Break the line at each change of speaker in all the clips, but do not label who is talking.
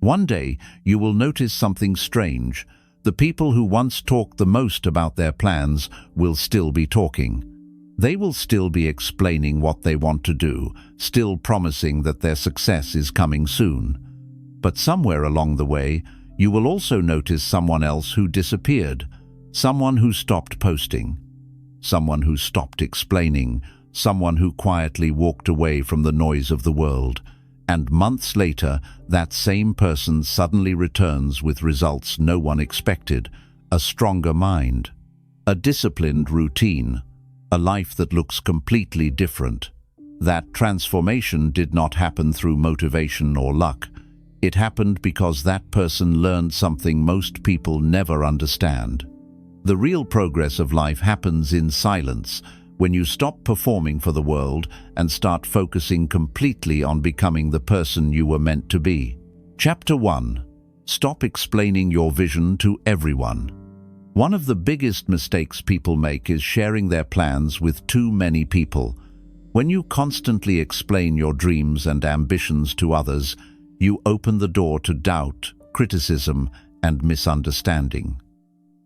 One day, you will notice something strange. The people who once talked the most about their plans will still be talking. They will still be explaining what they want to do, still promising that their success is coming soon. But somewhere along the way, you will also notice someone else who disappeared, someone who stopped posting, someone who stopped explaining, someone who quietly walked away from the noise of the world. And months later, that same person suddenly returns with results no one expected, a stronger mind, a disciplined routine, a life that looks completely different. That transformation did not happen through motivation or luck. It happened because that person learned something most people never understand. The real progress of life happens in silence, when you stop performing for the world and start focusing completely on becoming the person you were meant to be. Chapter 1. Stop explaining your vision to everyone. One of the biggest mistakes people make is sharing their plans with too many people. When you constantly explain your dreams and ambitions to others, you open the door to doubt, criticism, and misunderstanding.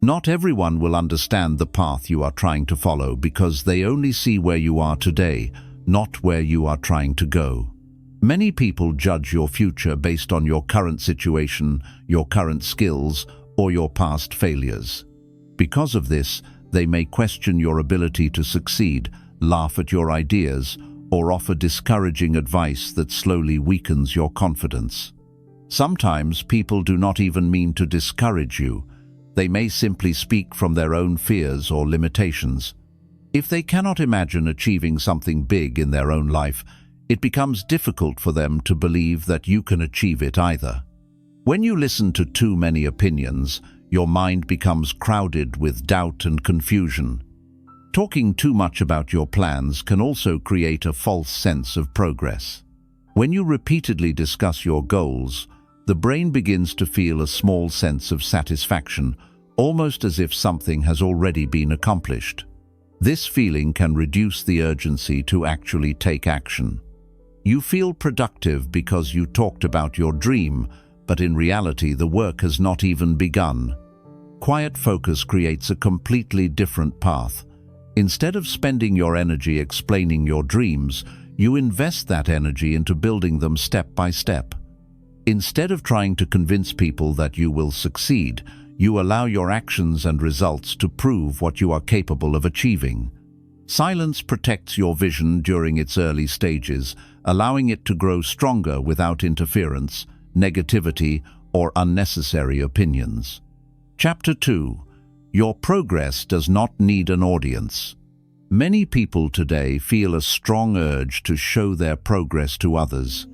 Not everyone will understand the path you are trying to follow because they only see where you are today, not where you are trying to go. Many people judge your future based on your current situation, your current skills, or your past failures. Because of this, they may question your ability to succeed, laugh at your ideas, or offer discouraging advice that slowly weakens your confidence. Sometimes people do not even mean to discourage you. They may simply speak from their own fears or limitations. If they cannot imagine achieving something big in their own life, it becomes difficult for them to believe that you can achieve it either. When you listen to too many opinions, your mind becomes crowded with doubt and confusion. Talking too much about your plans can also create a false sense of progress. When you repeatedly discuss your goals, the brain begins to feel a small sense of satisfaction, almost as if something has already been accomplished. This feeling can reduce the urgency to actually take action. You feel productive because you talked about your dream, but in reality the work has not even begun. Quiet focus creates a completely different path. Instead of spending your energy explaining your dreams, you invest that energy into building them step by step. Instead of trying to convince people that you will succeed, you allow your actions and results to prove what you are capable of achieving. Silence protects your vision during its early stages, allowing it to grow stronger without interference, negativity, or unnecessary opinions. Chapter 2. Your progress does not need an audience. Many people today feel a strong urge to show their progress to others.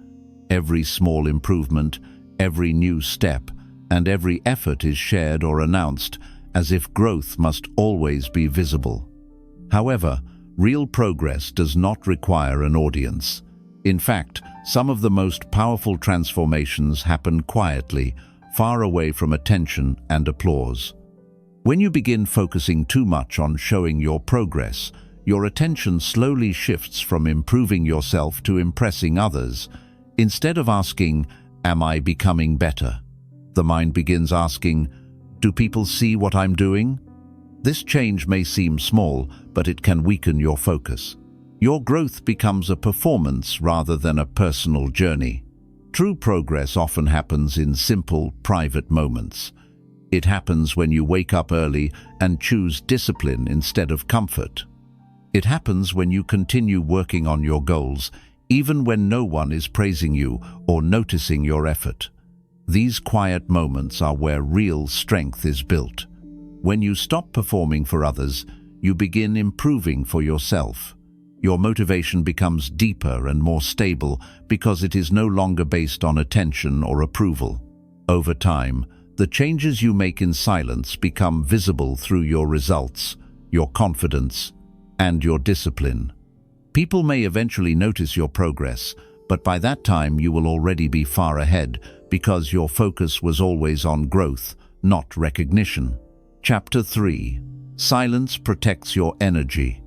Every small improvement, every new step, and every effort is shared or announced, as if growth must always be visible. However, real progress does not require an audience. In fact, some of the most powerful transformations happen quietly, far away from attention and applause. When you begin focusing too much on showing your progress, your attention slowly shifts from improving yourself to impressing others. Instead of asking, "Am I becoming better?" the mind begins asking, "Do people see what I'm doing?" This change may seem small, but it can weaken your focus. Your growth becomes a performance rather than a personal journey. True progress often happens in simple, private moments. It happens when you wake up early and choose discipline instead of comfort. It happens when you continue working on your goals, even when no one is praising you or noticing your effort. These quiet moments are where real strength is built. When you stop performing for others, you begin improving for yourself. Your motivation becomes deeper and more stable because it is no longer based on attention or approval. Over time, the changes you make in silence become visible through your results, your confidence, and your discipline. People may eventually notice your progress, but by that time you will already be far ahead because your focus was always on growth, not recognition. Chapter 3. Silence protects your energy.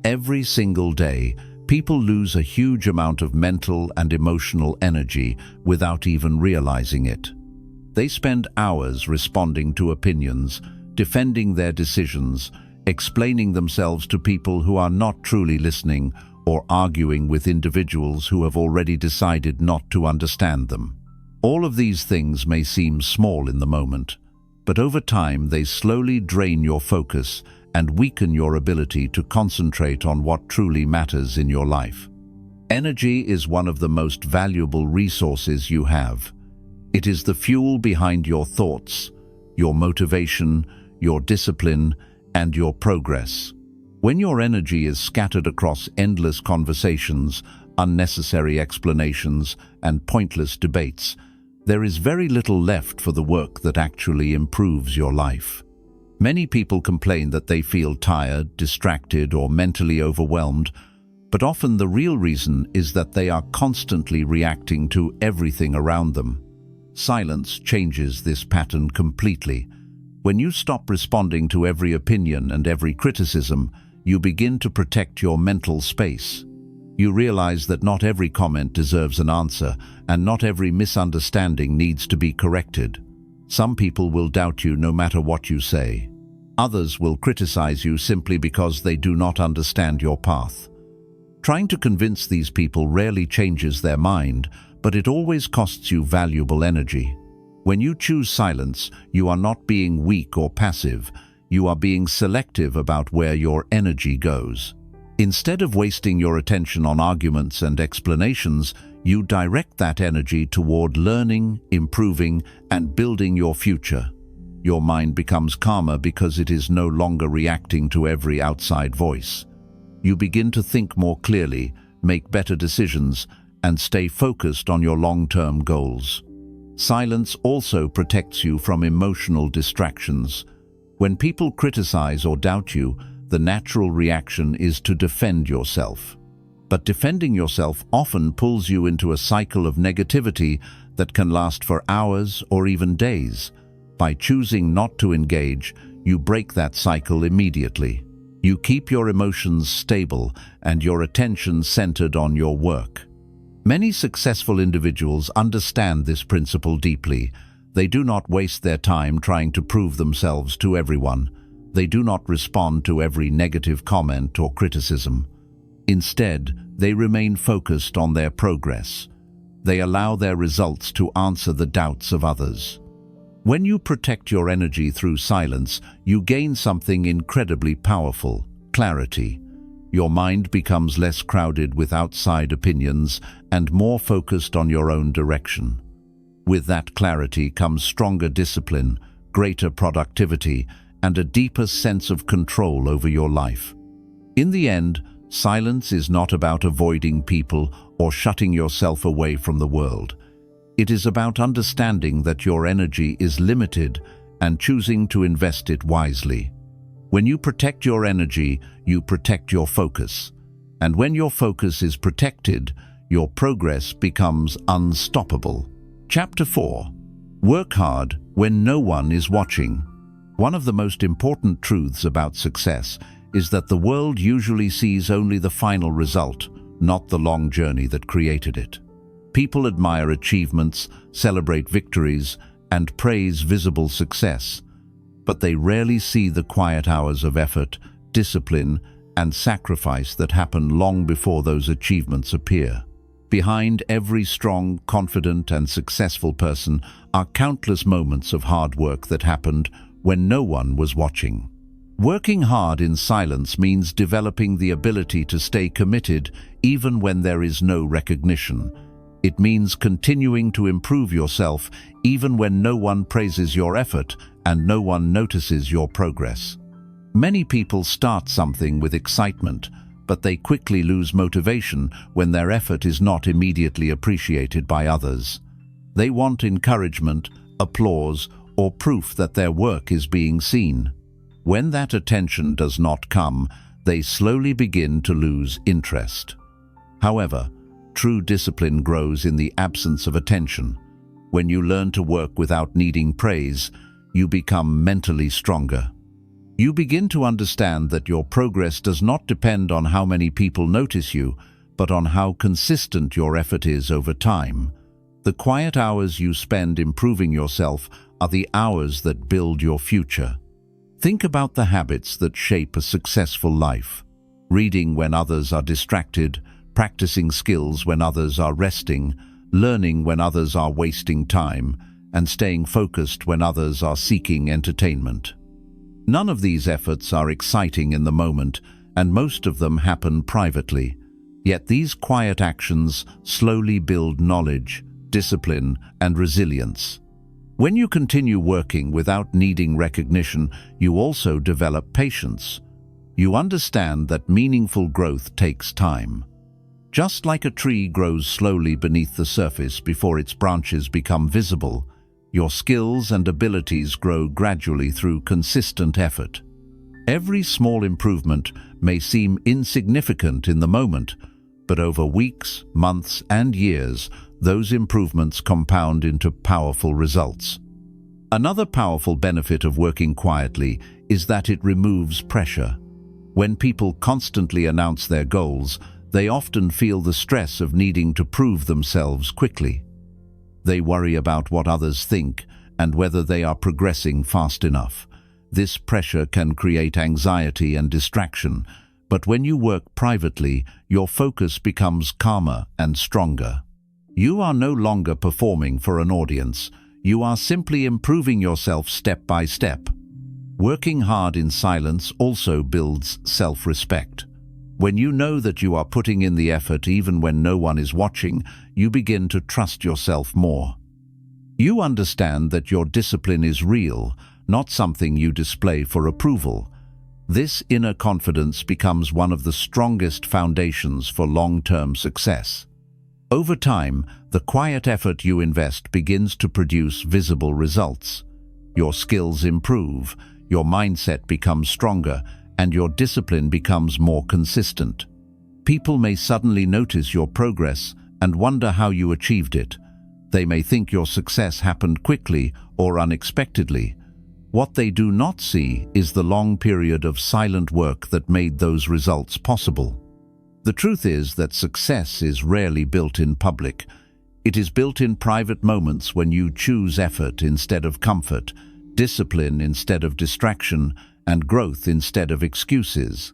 Every single day, people lose a huge amount of mental and emotional energy without even realizing it. They spend hours responding to opinions, defending their decisions, explaining themselves to people who are not truly listening, or arguing with individuals who have already decided not to understand them. All of these things may seem small in the moment, but over time they slowly drain your focus and weaken your ability to concentrate on what truly matters in your life. Energy is one of the most valuable resources you have. It is the fuel behind your thoughts, your motivation, your discipline, and your progress. When your energy is scattered across endless conversations, unnecessary explanations, and pointless debates, there is very little left for the work that actually improves your life. Many people complain that they feel tired, distracted, or mentally overwhelmed, but often the real reason is that they are constantly reacting to everything around them. Silence changes this pattern completely. When you stop responding to every opinion and every criticism, you begin to protect your mental space. You realize that not every comment deserves an answer, and not every misunderstanding needs to be corrected. Some people will doubt you no matter what you say. Others will criticize you simply because they do not understand your path. Trying to convince these people rarely changes their mind, but it always costs you valuable energy. When you choose silence, you are not being weak or passive. You are being selective about where your energy goes. Instead of wasting your attention on arguments and explanations, you direct that energy toward learning, improving, and building your future. Your mind becomes calmer because it is no longer reacting to every outside voice. You begin to think more clearly, make better decisions, and stay focused on your long-term goals. Silence also protects you from emotional distractions. When people criticize or doubt you, the natural reaction is to defend yourself. But defending yourself often pulls you into a cycle of negativity that can last for hours or even days. By choosing not to engage, you break that cycle immediately. You keep your emotions stable and your attention centered on your work. Many successful individuals understand this principle deeply. They do not waste their time trying to prove themselves to everyone. They do not respond to every negative comment or criticism. Instead, they remain focused on their progress. They allow their results to answer the doubts of others. When you protect your energy through silence, you gain something incredibly powerful: clarity. Your mind becomes less crowded with outside opinions and more focused on your own direction. With that clarity comes stronger discipline, greater productivity, and a deeper sense of control over your life. In the end, silence is not about avoiding people or shutting yourself away from the world. It is about understanding that your energy is limited and choosing to invest it wisely. When you protect your energy, you protect your focus. And when your focus is protected, your progress becomes unstoppable. Chapter 4. Work hard when no one is watching. One of the most important truths about success is that the world usually sees only the final result, not the long journey that created it. People admire achievements, celebrate victories, and praise visible success, but they rarely see the quiet hours of effort, discipline, and sacrifice that happen long before those achievements appear. Behind every strong, confident, and successful person are countless moments of hard work that happened when no one was watching. Working hard in silence means developing the ability to stay committed even when there is no recognition. It means continuing to improve yourself even when no one praises your effort and no one notices your progress. Many people start something with excitement, but they quickly lose motivation when their effort is not immediately appreciated by others. They want encouragement, applause, or proof that their work is being seen. When that attention does not come, they slowly begin to lose interest. However, true discipline grows in the absence of attention. When you learn to work without needing praise, you become mentally stronger. You begin to understand that your progress does not depend on how many people notice you, but on how consistent your effort is over time. The quiet hours you spend improving yourself are the hours that build your future. Think about the habits that shape a successful life. Reading when others are distracted, practicing skills when others are resting, learning when others are wasting time, and staying focused when others are seeking entertainment. None of these efforts are exciting in the moment, and most of them happen privately. Yet these quiet actions slowly build knowledge, discipline, and resilience. When you continue working without needing recognition, you also develop patience. You understand that meaningful growth takes time. Just like a tree grows slowly beneath the surface before its branches become visible, your skills and abilities grow gradually through consistent effort. Every small improvement may seem insignificant in the moment, but over weeks, months, and years, those improvements compound into powerful results. Another powerful benefit of working quietly is that it removes pressure. When people constantly announce their goals, they often feel the stress of needing to prove themselves quickly. They worry about what others think and whether they are progressing fast enough. This pressure can create anxiety and distraction, but when you work privately, your focus becomes calmer and stronger. You are no longer performing for an audience. You are simply improving yourself step by step. Working hard in silence also builds self-respect. When you know that you are putting in the effort even when no one is watching, you begin to trust yourself more. You understand that your discipline is real, not something you display for approval. This inner confidence becomes one of the strongest foundations for long-term success. Over time, the quiet effort you invest begins to produce visible results. Your skills improve, your mindset becomes stronger, and your discipline becomes more consistent. People may suddenly notice your progress and wonder how you achieved it. They may think your success happened quickly or unexpectedly. What they do not see is the long period of silent work that made those results possible. The truth is that success is rarely built in public. It is built in private moments when you choose effort instead of comfort, discipline instead of distraction, and growth instead of excuses.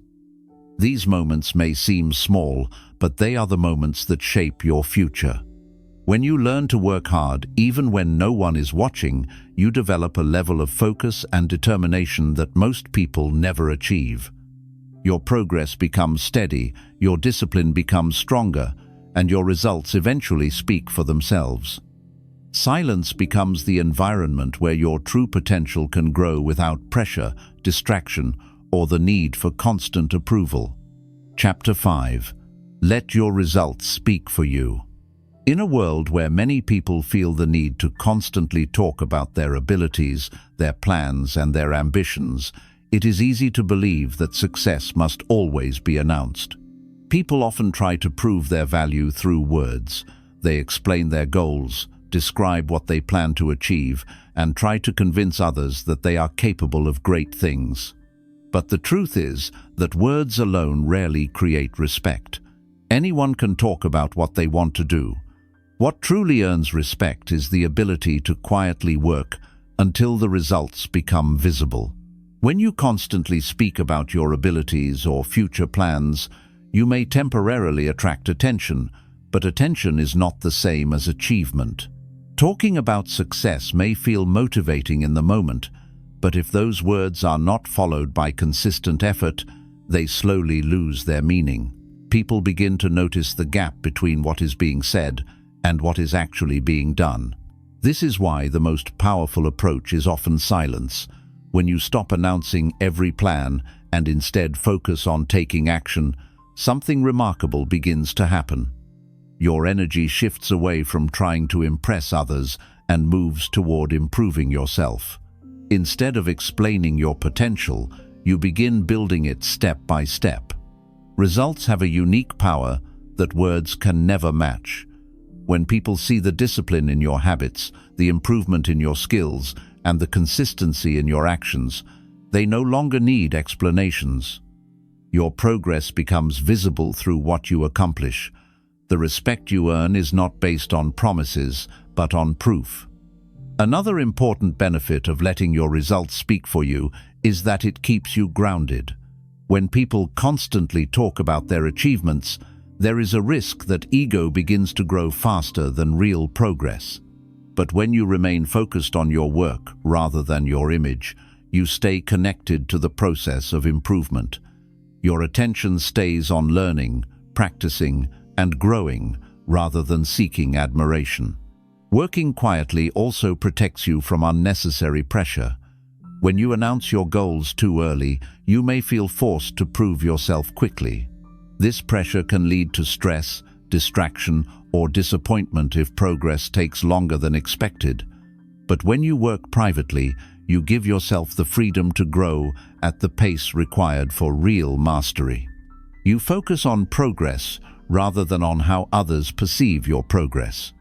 These moments may seem small, but they are the moments that shape your future. When you learn to work hard, even when no one is watching, you develop a level of focus and determination that most people never achieve. Your progress becomes steady, your discipline becomes stronger, and your results eventually speak for themselves. Silence becomes the environment where your true potential can grow without pressure, distraction, or the need for constant approval. Chapter 5. Let your results speak for you. In a world where many people feel the need to constantly talk about their abilities, their plans, and their ambitions, it is easy to believe that success must always be announced. People often try to prove their value through words. They explain their goals, describe what they plan to achieve, and try to convince others that they are capable of great things. But the truth is that words alone rarely create respect. Anyone can talk about what they want to do. What truly earns respect is the ability to quietly work until the results become visible. When you constantly speak about your abilities or future plans, you may temporarily attract attention, but attention is not the same as achievement. Talking about success may feel motivating in the moment, but if those words are not followed by consistent effort, they slowly lose their meaning. People begin to notice the gap between what is being said and what is actually being done. This is why the most powerful approach is often silence. When you stop announcing every plan and instead focus on taking action, something remarkable begins to happen. Your energy shifts away from trying to impress others and moves toward improving yourself. Instead of explaining your potential, you begin building it step by step. Results have a unique power that words can never match. When people see the discipline in your habits, the improvement in your skills, and the consistency in your actions, they no longer need explanations. Your progress becomes visible through what you accomplish. The respect you earn is not based on promises, but on proof. Another important benefit of letting your results speak for you is that it keeps you grounded. When people constantly talk about their achievements, there is a risk that ego begins to grow faster than real progress. But when you remain focused on your work rather than your image, you stay connected to the process of improvement. Your attention stays on learning, practicing, and growing rather than seeking admiration. Working quietly also protects you from unnecessary pressure. When you announce your goals too early, you may feel forced to prove yourself quickly. This pressure can lead to stress, distraction, or disappointment if progress takes longer than expected. But when you work privately, you give yourself the freedom to grow at the pace required for real mastery. You focus on progress rather than on how others perceive your progress.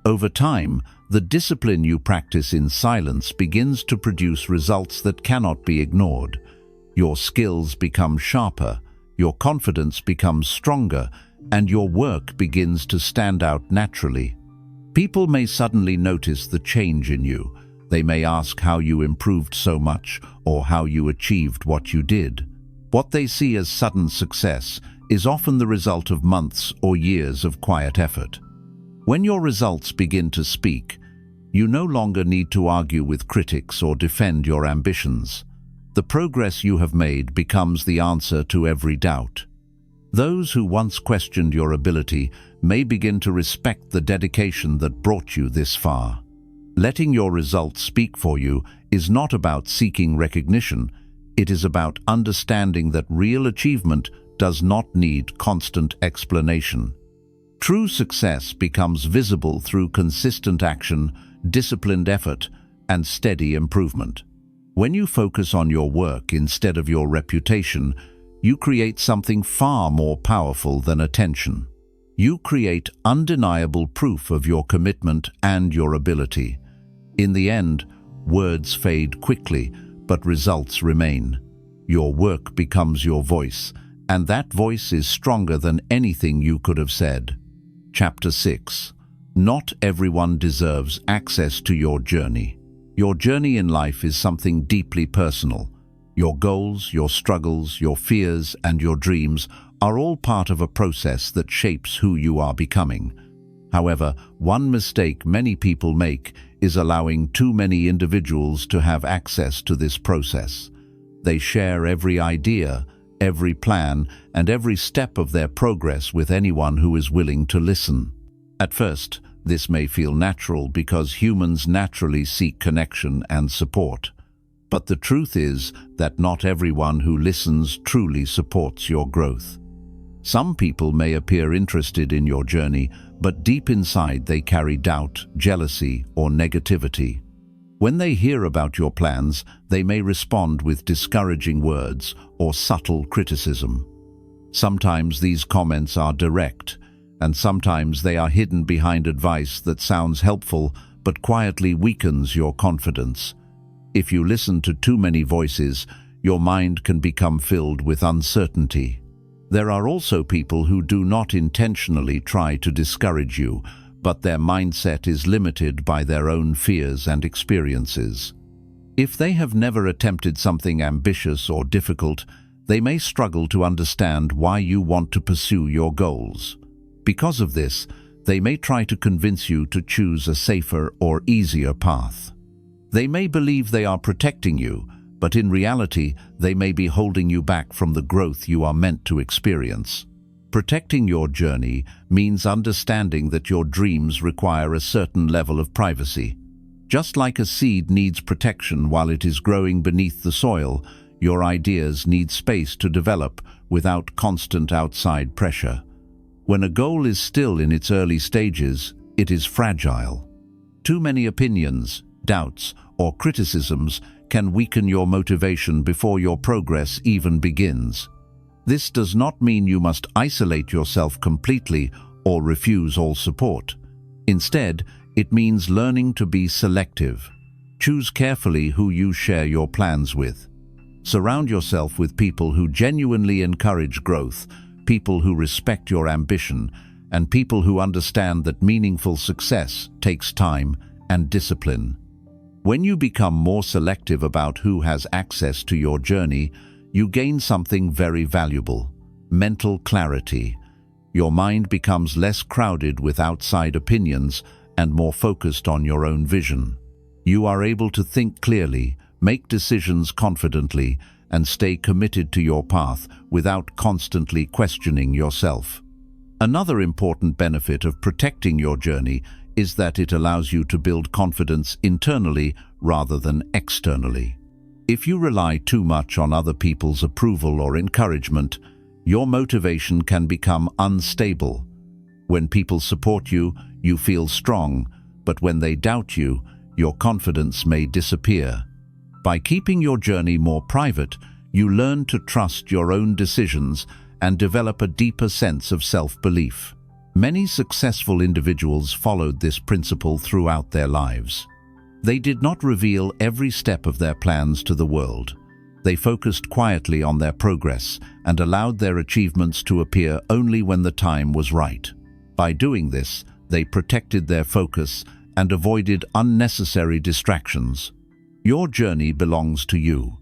Over time, the discipline you practice in silence begins to produce results that cannot be ignored. Your skills become sharper, your confidence becomes stronger, and your work begins to stand out naturally. People may suddenly notice the change in you. They may ask how you improved so much or how you achieved what you did. What they see as sudden success is often the result of months or years of quiet effort. When your results begin to speak, you no longer need to argue with critics or defend your ambitions. The progress you have made becomes the answer to every doubt. Those who once questioned your ability may begin to respect the dedication that brought you this far. Letting your results speak for you is not about seeking recognition. It is about understanding that real achievement does not need constant explanation. True success becomes visible through consistent action, disciplined effort, and steady improvement. When you focus on your work instead of your reputation, you create something far more powerful than attention. You create undeniable proof of your commitment and your ability. In the end, words fade quickly, but results remain. Your work becomes your voice, and that voice is stronger than anything you could have said. Chapter 6. Not everyone deserves access to your journey. Your journey in life is something deeply personal. Your goals, your struggles, your fears, and your dreams are all part of a process that shapes who you are becoming. However, one mistake many people make is allowing too many individuals to have access to this process. They share every idea, every plan, and every step of their progress with anyone who is willing to listen. At first, this may feel natural because humans naturally seek connection and support. But the truth is that not everyone who listens truly supports your growth. Some people may appear interested in your journey, but deep inside they carry doubt, jealousy, or negativity. When they hear about your plans, they may respond with discouraging words or subtle criticism. Sometimes these comments are direct, and sometimes they are hidden behind advice that sounds helpful but quietly weakens your confidence. If you listen to too many voices, your mind can become filled with uncertainty. There are also people who do not intentionally try to discourage you, but their mindset is limited by their own fears and experiences. If they have never attempted something ambitious or difficult, they may struggle to understand why you want to pursue your goals. Because of this, they may try to convince you to choose a safer or easier path. They may believe they are protecting you, but in reality, they may be holding you back from the growth you are meant to experience. Protecting your journey means understanding that your dreams require a certain level of privacy. Just like a seed needs protection while it is growing beneath the soil, your ideas need space to develop without constant outside pressure. When a goal is still in its early stages, it is fragile. Too many opinions, doubts, or criticisms can weaken your motivation before your progress even begins. This does not mean you must isolate yourself completely or refuse all support. Instead, it means learning to be selective. Choose carefully who you share your plans with. Surround yourself with people who genuinely encourage growth, people who respect your ambition, and people who understand that meaningful success takes time and discipline. When you become more selective about who has access to your journey, you gain something very valuable: mental clarity. Your mind becomes less crowded with outside opinions and more focused on your own vision. You are able to think clearly, make decisions confidently, and stay committed to your path without constantly questioning yourself. Another important benefit of protecting your journey is that it allows you to build confidence internally rather than externally. If you rely too much on other people's approval or encouragement, your motivation can become unstable. When people support you, you feel strong, but when they doubt you, your confidence may disappear. By keeping your journey more private, you learn to trust your own decisions and develop a deeper sense of self-belief. Many successful individuals followed this principle throughout their lives. They did not reveal every step of their plans to the world. They focused quietly on their progress and allowed their achievements to appear only when the time was right. By doing this, they protected their focus and avoided unnecessary distractions. Your journey belongs to you.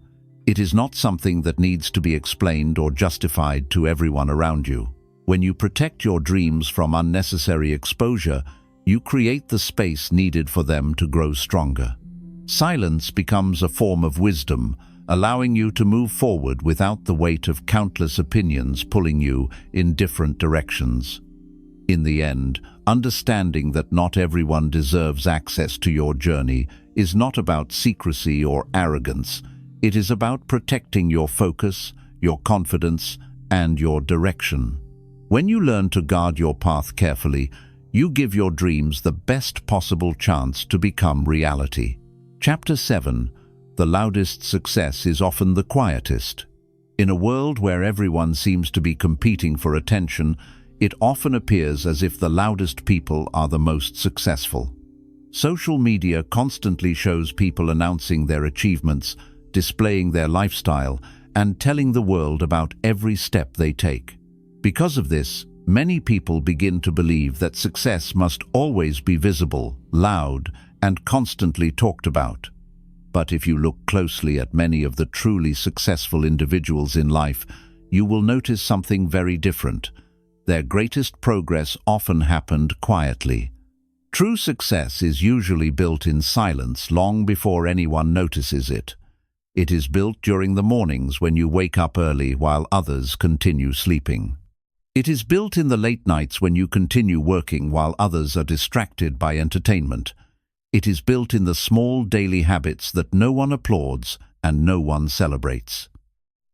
It is not something that needs to be explained or justified to everyone around you. When you protect your dreams from unnecessary exposure, you create the space needed for them to grow stronger. Silence becomes a form of wisdom, allowing you to move forward without the weight of countless opinions pulling you in different directions. In the end, understanding that not everyone deserves access to your journey is not about secrecy or arrogance. It is about protecting your focus, your confidence, and your direction. When you learn to guard your path carefully, you give your dreams the best possible chance to become reality. Chapter 7. The loudest success is often the quietest. In a world where everyone seems to be competing for attention, it often appears as if the loudest people are the most successful. Social media constantly shows people announcing their achievements, displaying their lifestyle, and telling the world about every step they take. Because of this, many people begin to believe that success must always be visible, loud, and constantly talked about. But if you look closely at many of the truly successful individuals in life, you will notice something very different. Their greatest progress often happened quietly. True success is usually built in silence long before anyone notices it. It is built during the mornings when you wake up early while others continue sleeping. It is built in the late nights when you continue working while others are distracted by entertainment. It is built in the small daily habits that no one applauds and no one celebrates.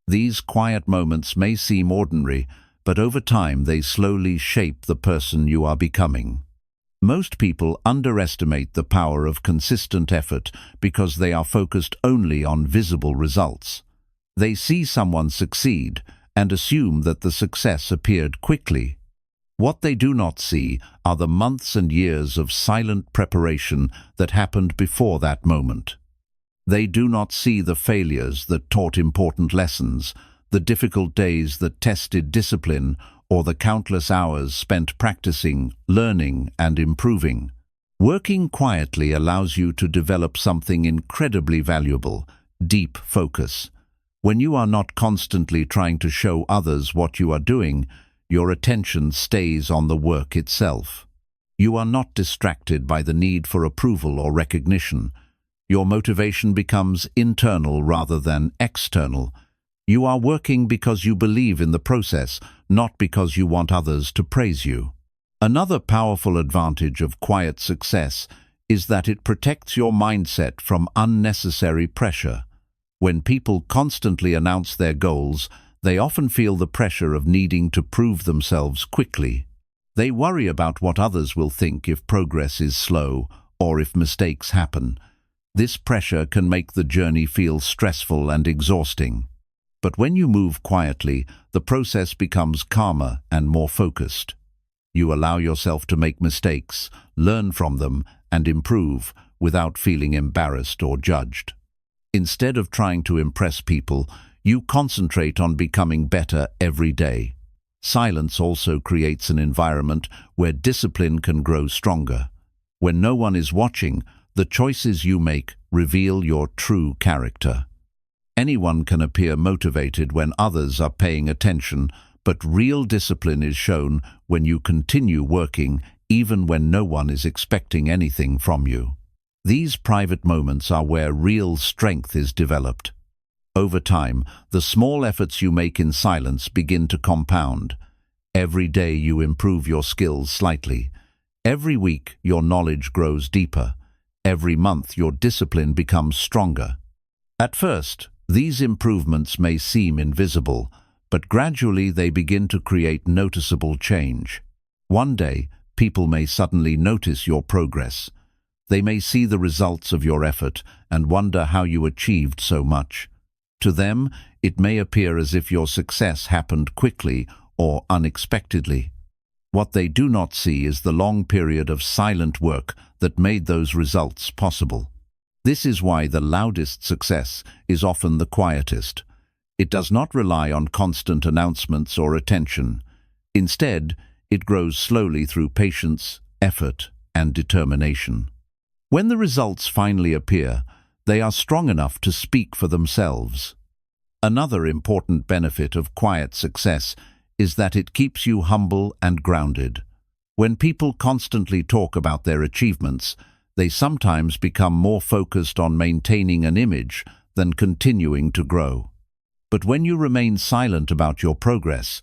These quiet moments may seem ordinary, but over time they slowly shape the person you are becoming. Most people underestimate the power of consistent effort because they are focused only on visible results. They see someone succeed and assume that the success appeared quickly. What they do not see are the months and years of silent preparation that happened before that moment. They do not see the failures that taught important lessons, the difficult days that tested discipline, or the countless hours spent practicing, learning, and improving. Working quietly allows you to develop something incredibly valuable: deep focus. When you are not constantly trying to show others what you are doing, your attention stays on the work itself. You are not distracted by the need for approval or recognition. Your motivation becomes internal rather than external. You are working because you believe in the process, not because you want others to praise you. Another powerful advantage of quiet success is that it protects your mindset from unnecessary pressure. When people constantly announce their goals, they often feel the pressure of needing to prove themselves quickly. They worry about what others will think if progress is slow or if mistakes happen. This pressure can make the journey feel stressful and exhausting. But when you move quietly, the process becomes calmer and more focused. You allow yourself to make mistakes, learn from them, and improve without feeling embarrassed or judged. Instead of trying to impress people, you concentrate on becoming better every day. Silence also creates an environment where discipline can grow stronger. When no one is watching, the choices you make reveal your true character. Anyone can appear motivated when others are paying attention, but real discipline is shown when you continue working even when no one is expecting anything from you. These private moments are where real strength is developed. Over time, the small efforts you make in silence begin to compound. Every day you improve your skills slightly. Every week your knowledge grows deeper. Every month your discipline becomes stronger. At first, these improvements may seem invisible, but gradually they begin to create noticeable change. One day, people may suddenly notice your progress. They may see the results of your effort and wonder how you achieved so much. To them, it may appear as if your success happened quickly or unexpectedly. What they do not see is the long period of silent work that made those results possible. This is why the loudest success is often the quietest. It does not rely on constant announcements or attention. Instead, it grows slowly through patience, effort, and determination. When the results finally appear, they are strong enough to speak for themselves. Another important benefit of quiet success is that it keeps you humble and grounded. When people constantly talk about their achievements, they sometimes become more focused on maintaining an image than continuing to grow. But when you remain silent about your progress,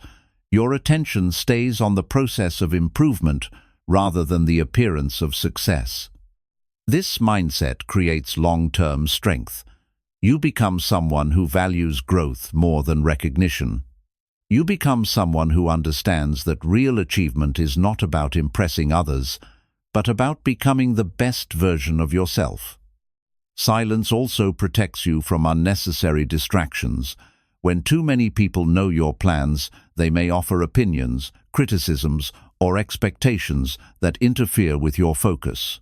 your attention stays on the process of improvement rather than the appearance of success. This mindset creates long-term strength. You become someone who values growth more than recognition. You become someone who understands that real achievement is not about impressing others, but about becoming the best version of yourself. Silence also protects you from unnecessary distractions. When too many people know your plans, they may offer opinions, criticisms, or expectations that interfere with your focus.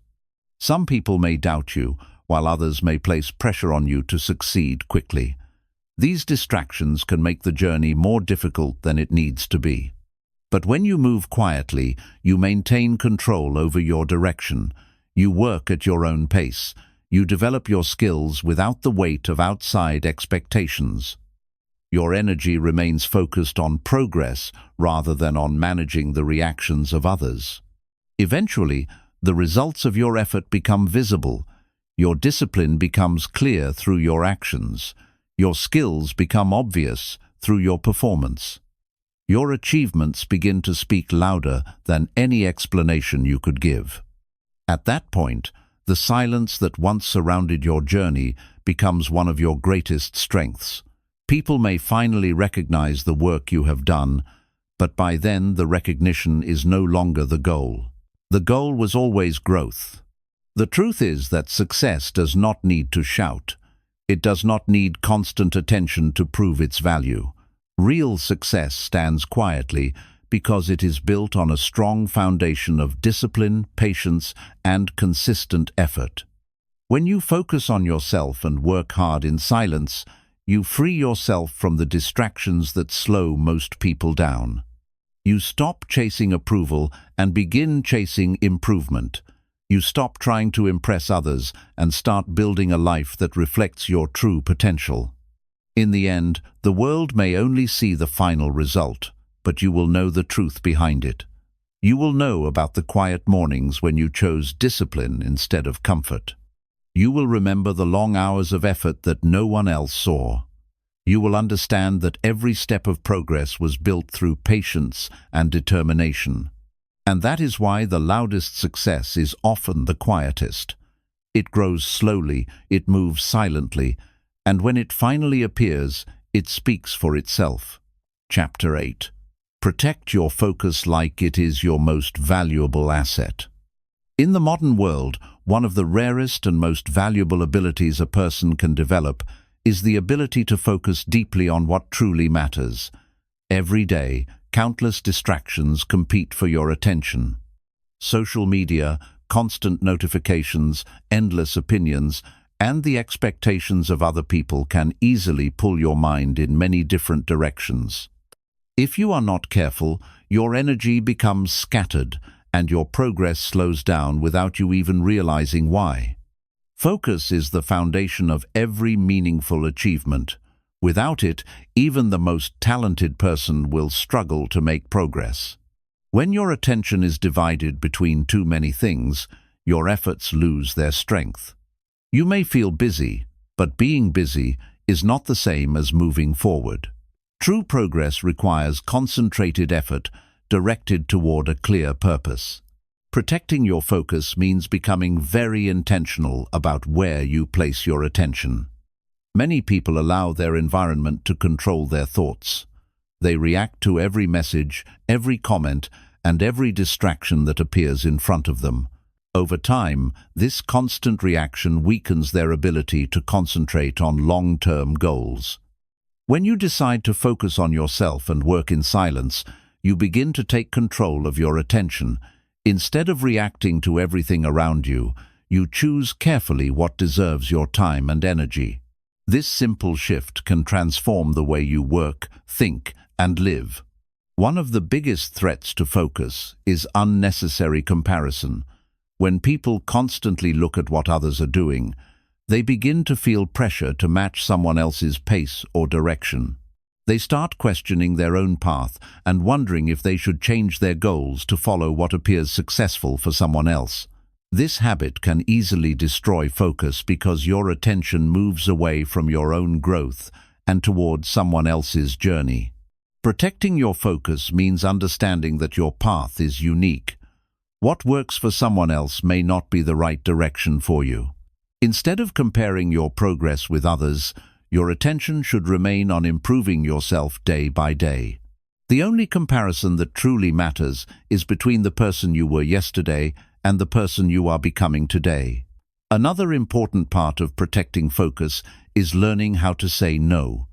Some people may doubt you, while others may place pressure on you to succeed quickly. These distractions can make the journey more difficult than it needs to be. But when you move quietly, you maintain control over your direction. You work at your own pace. You develop your skills without the weight of outside expectations. Your energy remains focused on progress rather than on managing the reactions of others. Eventually, the results of your effort become visible. Your discipline becomes clear through your actions. Your skills become obvious through your performance. Your achievements begin to speak louder than any explanation you could give. At that point, the silence that once surrounded your journey becomes one of your greatest strengths. People may finally recognize the work you have done, but by then the recognition is no longer the goal. The goal was always growth. The truth is that success does not need to shout. It does not need constant attention to prove its value. Real success stands quietly because it is built on a strong foundation of discipline, patience, and consistent effort. When you focus on yourself and work hard in silence, you free yourself from the distractions that slow most people down. You stop chasing approval and begin chasing improvement. You stop trying to impress others and start building a life that reflects your true potential. In the end, the world may only see the final result, but you will know the truth behind it. You will know about the quiet mornings when you chose discipline instead of comfort. You will remember the long hours of effort that no one else saw. You will understand that every step of progress was built through patience and determination. And that is why the loudest success is often the quietest. It grows slowly, it moves silently, and when it finally appears, it speaks for itself. Chapter 8. Protect your focus like it is your most valuable asset. In the modern world, one of the rarest and most valuable abilities a person can develop is the ability to focus deeply on what truly matters. Every day, countless distractions compete for your attention. Social media, constant notifications, endless opinions, and the expectations of other people can easily pull your mind in many different directions. If you are not careful, your energy becomes scattered and your progress slows down without you even realizing why. Focus is the foundation of every meaningful achievement. Without it, even the most talented person will struggle to make progress. When your attention is divided between too many things, your efforts lose their strength. You may feel busy, but being busy is not the same as moving forward. True progress requires concentrated effort directed toward a clear purpose. Protecting your focus means becoming very intentional about where you place your attention. Many people allow their environment to control their thoughts. They react to every message, every comment, and every distraction that appears in front of them. Over time, this constant reaction weakens their ability to concentrate on long-term goals. When you decide to focus on yourself and work in silence, you begin to take control of your attention. Instead of reacting to everything around you, you choose carefully what deserves your time and energy. This simple shift can transform the way you work, think, and live. One of the biggest threats to focus is unnecessary comparison. When people constantly look at what others are doing, they begin to feel pressure to match someone else's pace or direction. They start questioning their own path and wondering if they should change their goals to follow what appears successful for someone else. This habit can easily destroy focus because your attention moves away from your own growth and towards someone else's journey. Protecting your focus means understanding that your path is unique. What works for someone else may not be the right direction for you. Instead of comparing your progress with others, your attention should remain on improving yourself day by day. The only comparison that truly matters is between the person you were yesterday and the person you are becoming today. Another important part of protecting focus is learning how to say no.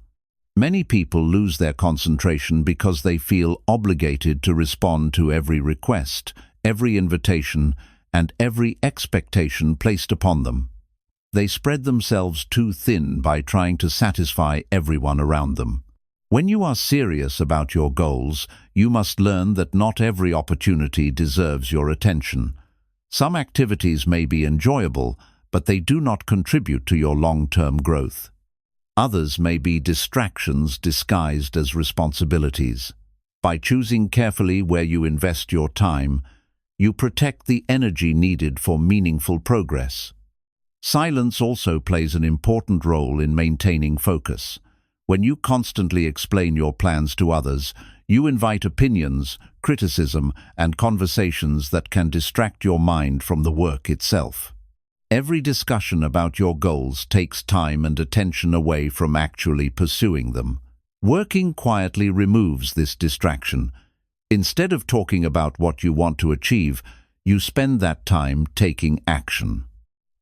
Many people lose their concentration because they feel obligated to respond to every request, every invitation, and every expectation placed upon them. They spread themselves too thin by trying to satisfy everyone around them. When you are serious about your goals, you must learn that not every opportunity deserves your attention. Some activities may be enjoyable, but they do not contribute to your long-term growth. Others may be distractions disguised as responsibilities. By choosing carefully where you invest your time, you protect the energy needed for meaningful progress. Silence also plays an important role in maintaining focus. When you constantly explain your plans to others, you invite opinions, criticism, and conversations that can distract your mind from the work itself. Every discussion about your goals takes time and attention away from actually pursuing them. Working quietly removes this distraction. Instead of talking about what you want to achieve, you spend that time taking action.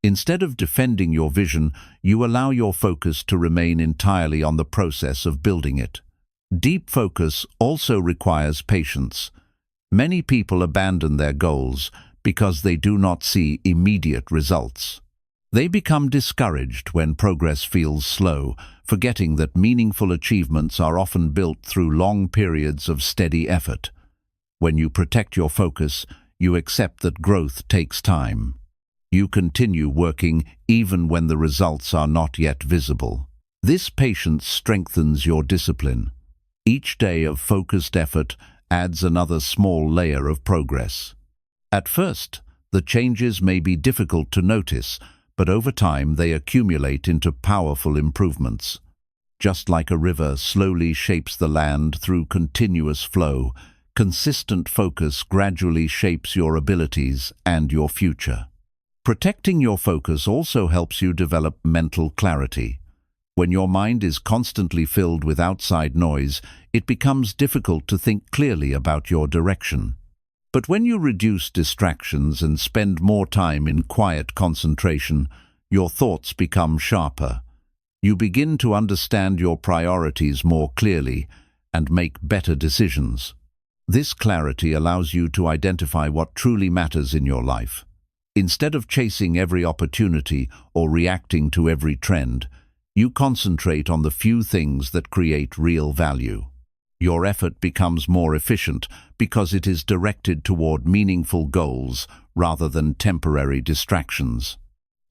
Instead of defending your vision, you allow your focus to remain entirely on the process of building it. Deep focus also requires patience. Many people abandon their goals because they do not see immediate results. They become discouraged when progress feels slow, forgetting that meaningful achievements are often built through long periods of steady effort. When you protect your focus, you accept that growth takes time. You continue working even when the results are not yet visible. This patience strengthens your discipline. Each day of focused effort adds another small layer of progress. At first, the changes may be difficult to notice, but over time they accumulate into powerful improvements. Just like a river slowly shapes the land through continuous flow, consistent focus gradually shapes your abilities and your future. Protecting your focus also helps you develop mental clarity. When your mind is constantly filled with outside noise, it becomes difficult to think clearly about your direction. But when you reduce distractions and spend more time in quiet concentration, your thoughts become sharper. You begin to understand your priorities more clearly and make better decisions. This clarity allows you to identify what truly matters in your life. Instead of chasing every opportunity or reacting to every trend, you concentrate on the few things that create real value. Your effort becomes more efficient because it is directed toward meaningful goals rather than temporary distractions.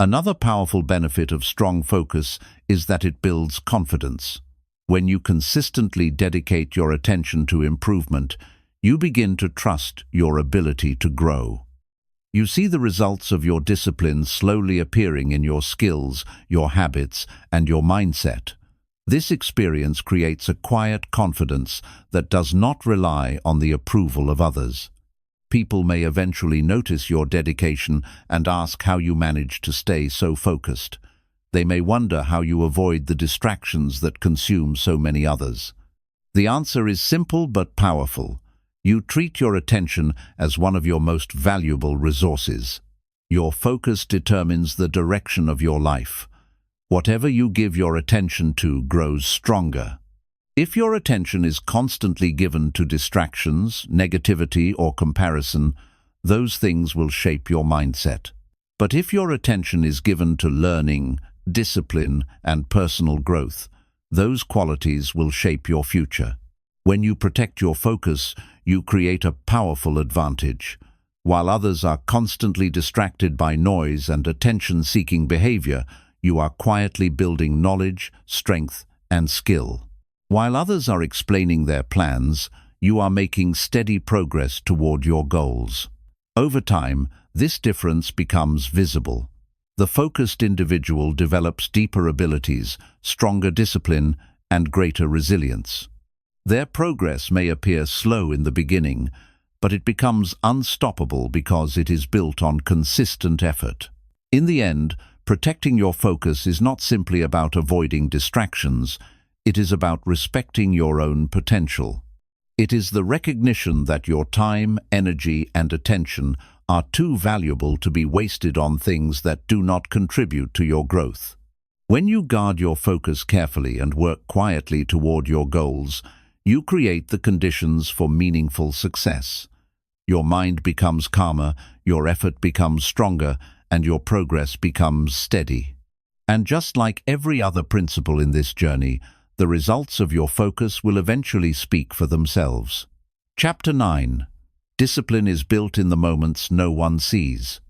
Another powerful benefit of strong focus is that it builds confidence. When you consistently dedicate your attention to improvement, you begin to trust your ability to grow. You see the results of your discipline slowly appearing in your skills, your habits, and your mindset. This experience creates a quiet confidence that does not rely on the approval of others. People may eventually notice your dedication and ask how you manage to stay so focused. They may wonder how you avoid the distractions that consume so many others. The answer is simple but powerful. You treat your attention as one of your most valuable resources. Your focus determines the direction of your life. Whatever you give your attention to grows stronger. If your attention is constantly given to distractions, negativity, or comparison, those things will shape your mindset. But if your attention is given to learning, discipline, and personal growth, those qualities will shape your future. When you protect your focus, you create a powerful advantage. While others are constantly distracted by noise and attention-seeking behavior, you are quietly building knowledge, strength, and skill. While others are explaining their plans, you are making steady progress toward your goals. Over time, this difference becomes visible. The focused individual develops deeper abilities, stronger discipline, and greater resilience. Their progress may appear slow in the beginning, but it becomes unstoppable because it is built on consistent effort. In the end, protecting your focus is not simply about avoiding distractions, it is about respecting your own potential. It is the recognition that your time, energy, and attention are too valuable to be wasted on things that do not contribute to your growth. When you guard your focus carefully and work quietly toward your goals, you create the conditions for meaningful success. Your mind becomes calmer, your effort becomes stronger, and your progress becomes steady. And just like every other principle in this journey, the results of your focus will eventually speak for themselves. Chapter 9. Discipline is built in the moments no one sees.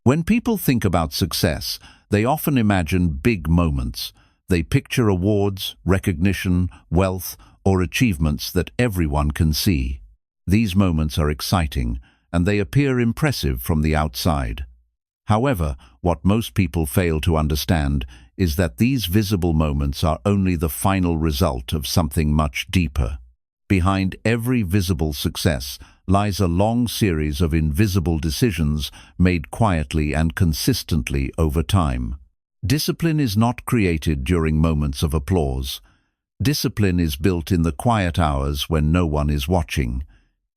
When people think about success, they often imagine big moments. They picture awards, recognition, wealth, or achievements that everyone can see. These moments are exciting, and they appear impressive from the outside. However, what most people fail to understand is that these visible moments are only the final result of something much deeper. Behind every visible success lies a long series of invisible decisions made quietly and consistently over time. Discipline is not created during moments of applause. Discipline is built in the quiet hours when no one is watching.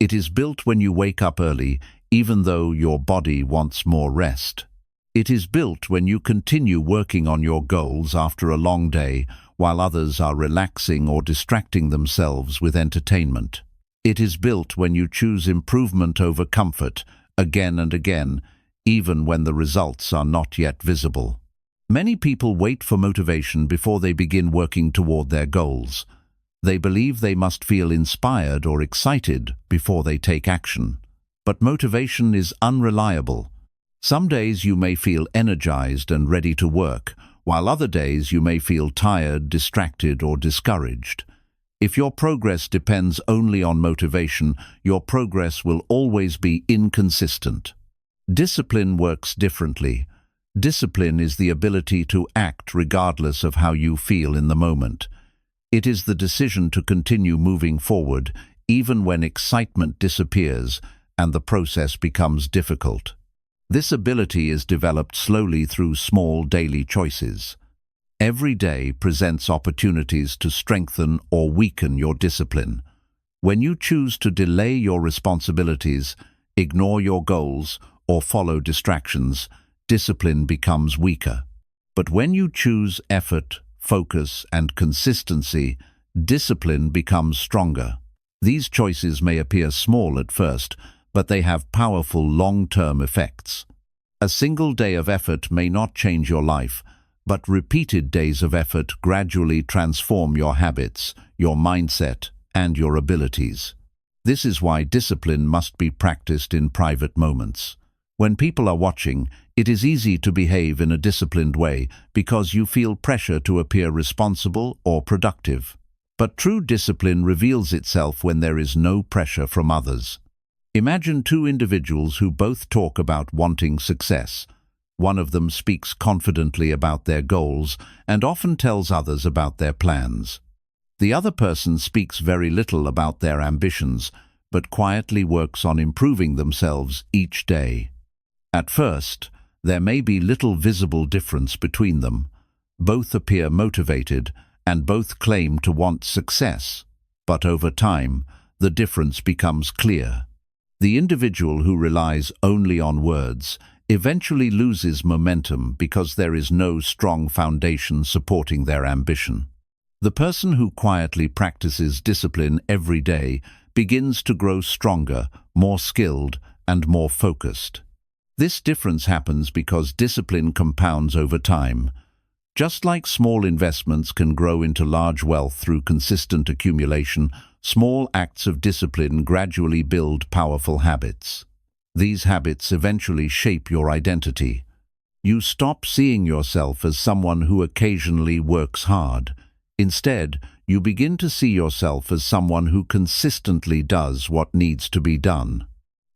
It is built when you wake up early, even though your body wants more rest. It is built when you continue working on your goals after a long day, while others are relaxing or distracting themselves with entertainment. It is built when you choose improvement over comfort, again and again, even when the results are not yet visible. Many people wait for motivation before they begin working toward their goals. They believe they must feel inspired or excited before they take action. But motivation is unreliable. Some days you may feel energized and ready to work, while other days you may feel tired, distracted, or discouraged. If your progress depends only on motivation, your progress will always be inconsistent. Discipline works differently. Discipline is the ability to act regardless of how you feel in the moment. It is the decision to continue moving forward even when excitement disappears and the process becomes difficult. This ability is developed slowly through small daily choices. Every day presents opportunities to strengthen or weaken your discipline. When you choose to delay your responsibilities, ignore your goals, or follow distractions, discipline becomes weaker. But when you choose effort, focus, and consistency, discipline becomes stronger. These choices may appear small at first, but they have powerful long-term effects. A single day of effort may not change your life, but repeated days of effort gradually transform your habits, your mindset, and your abilities. This is why discipline must be practiced in private moments. When people are watching, it is easy to behave in a disciplined way because you feel pressure to appear responsible or productive. But true discipline reveals itself when there is no pressure from others. Imagine two individuals who both talk about wanting success. One of them speaks confidently about their goals and often tells others about their plans. The other person speaks very little about their ambitions, but quietly works on improving themselves each day. At first, there may be little visible difference between them. Both appear motivated and both claim to want success. But over time, the difference becomes clear. The individual who relies only on words eventually loses momentum because there is no strong foundation supporting their ambition. The person who quietly practices discipline every day begins to grow stronger, more skilled, and more focused. This difference happens because discipline compounds over time. Just like small investments can grow into large wealth through consistent accumulation, small acts of discipline gradually build powerful habits. These habits eventually shape your identity. You stop seeing yourself as someone who occasionally works hard. Instead, you begin to see yourself as someone who consistently does what needs to be done.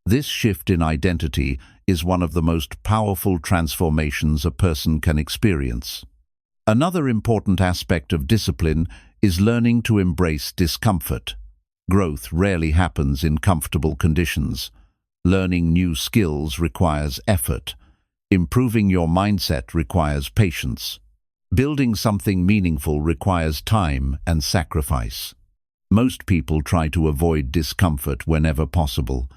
This shift in identity is one of the most powerful transformations a person can experience. Another important aspect of discipline is learning to embrace discomfort. Growth rarely happens in comfortable conditions. Learning new skills requires effort. Improving your mindset requires patience. Building something meaningful requires time and sacrifice. Most people try to avoid discomfort whenever possible.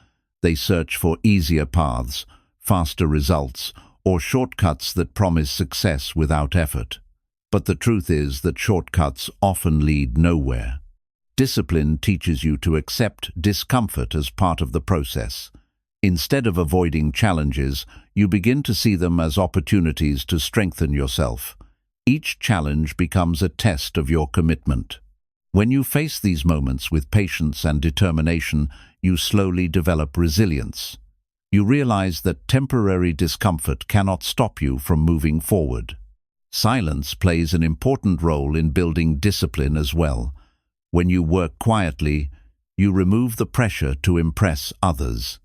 They search for easier paths, faster results, or shortcuts that promise success without effort. But the truth is that shortcuts often lead nowhere. Discipline teaches you to accept discomfort as part of the process. Instead of avoiding challenges, you begin to see them as opportunities to strengthen yourself. Each challenge becomes a test of your commitment. When you face these moments with patience and determination, you slowly develop resilience. You realize that temporary discomfort cannot stop you from moving forward. Silence plays an important role in building discipline as well. When you work quietly, you remove the pressure to impress others.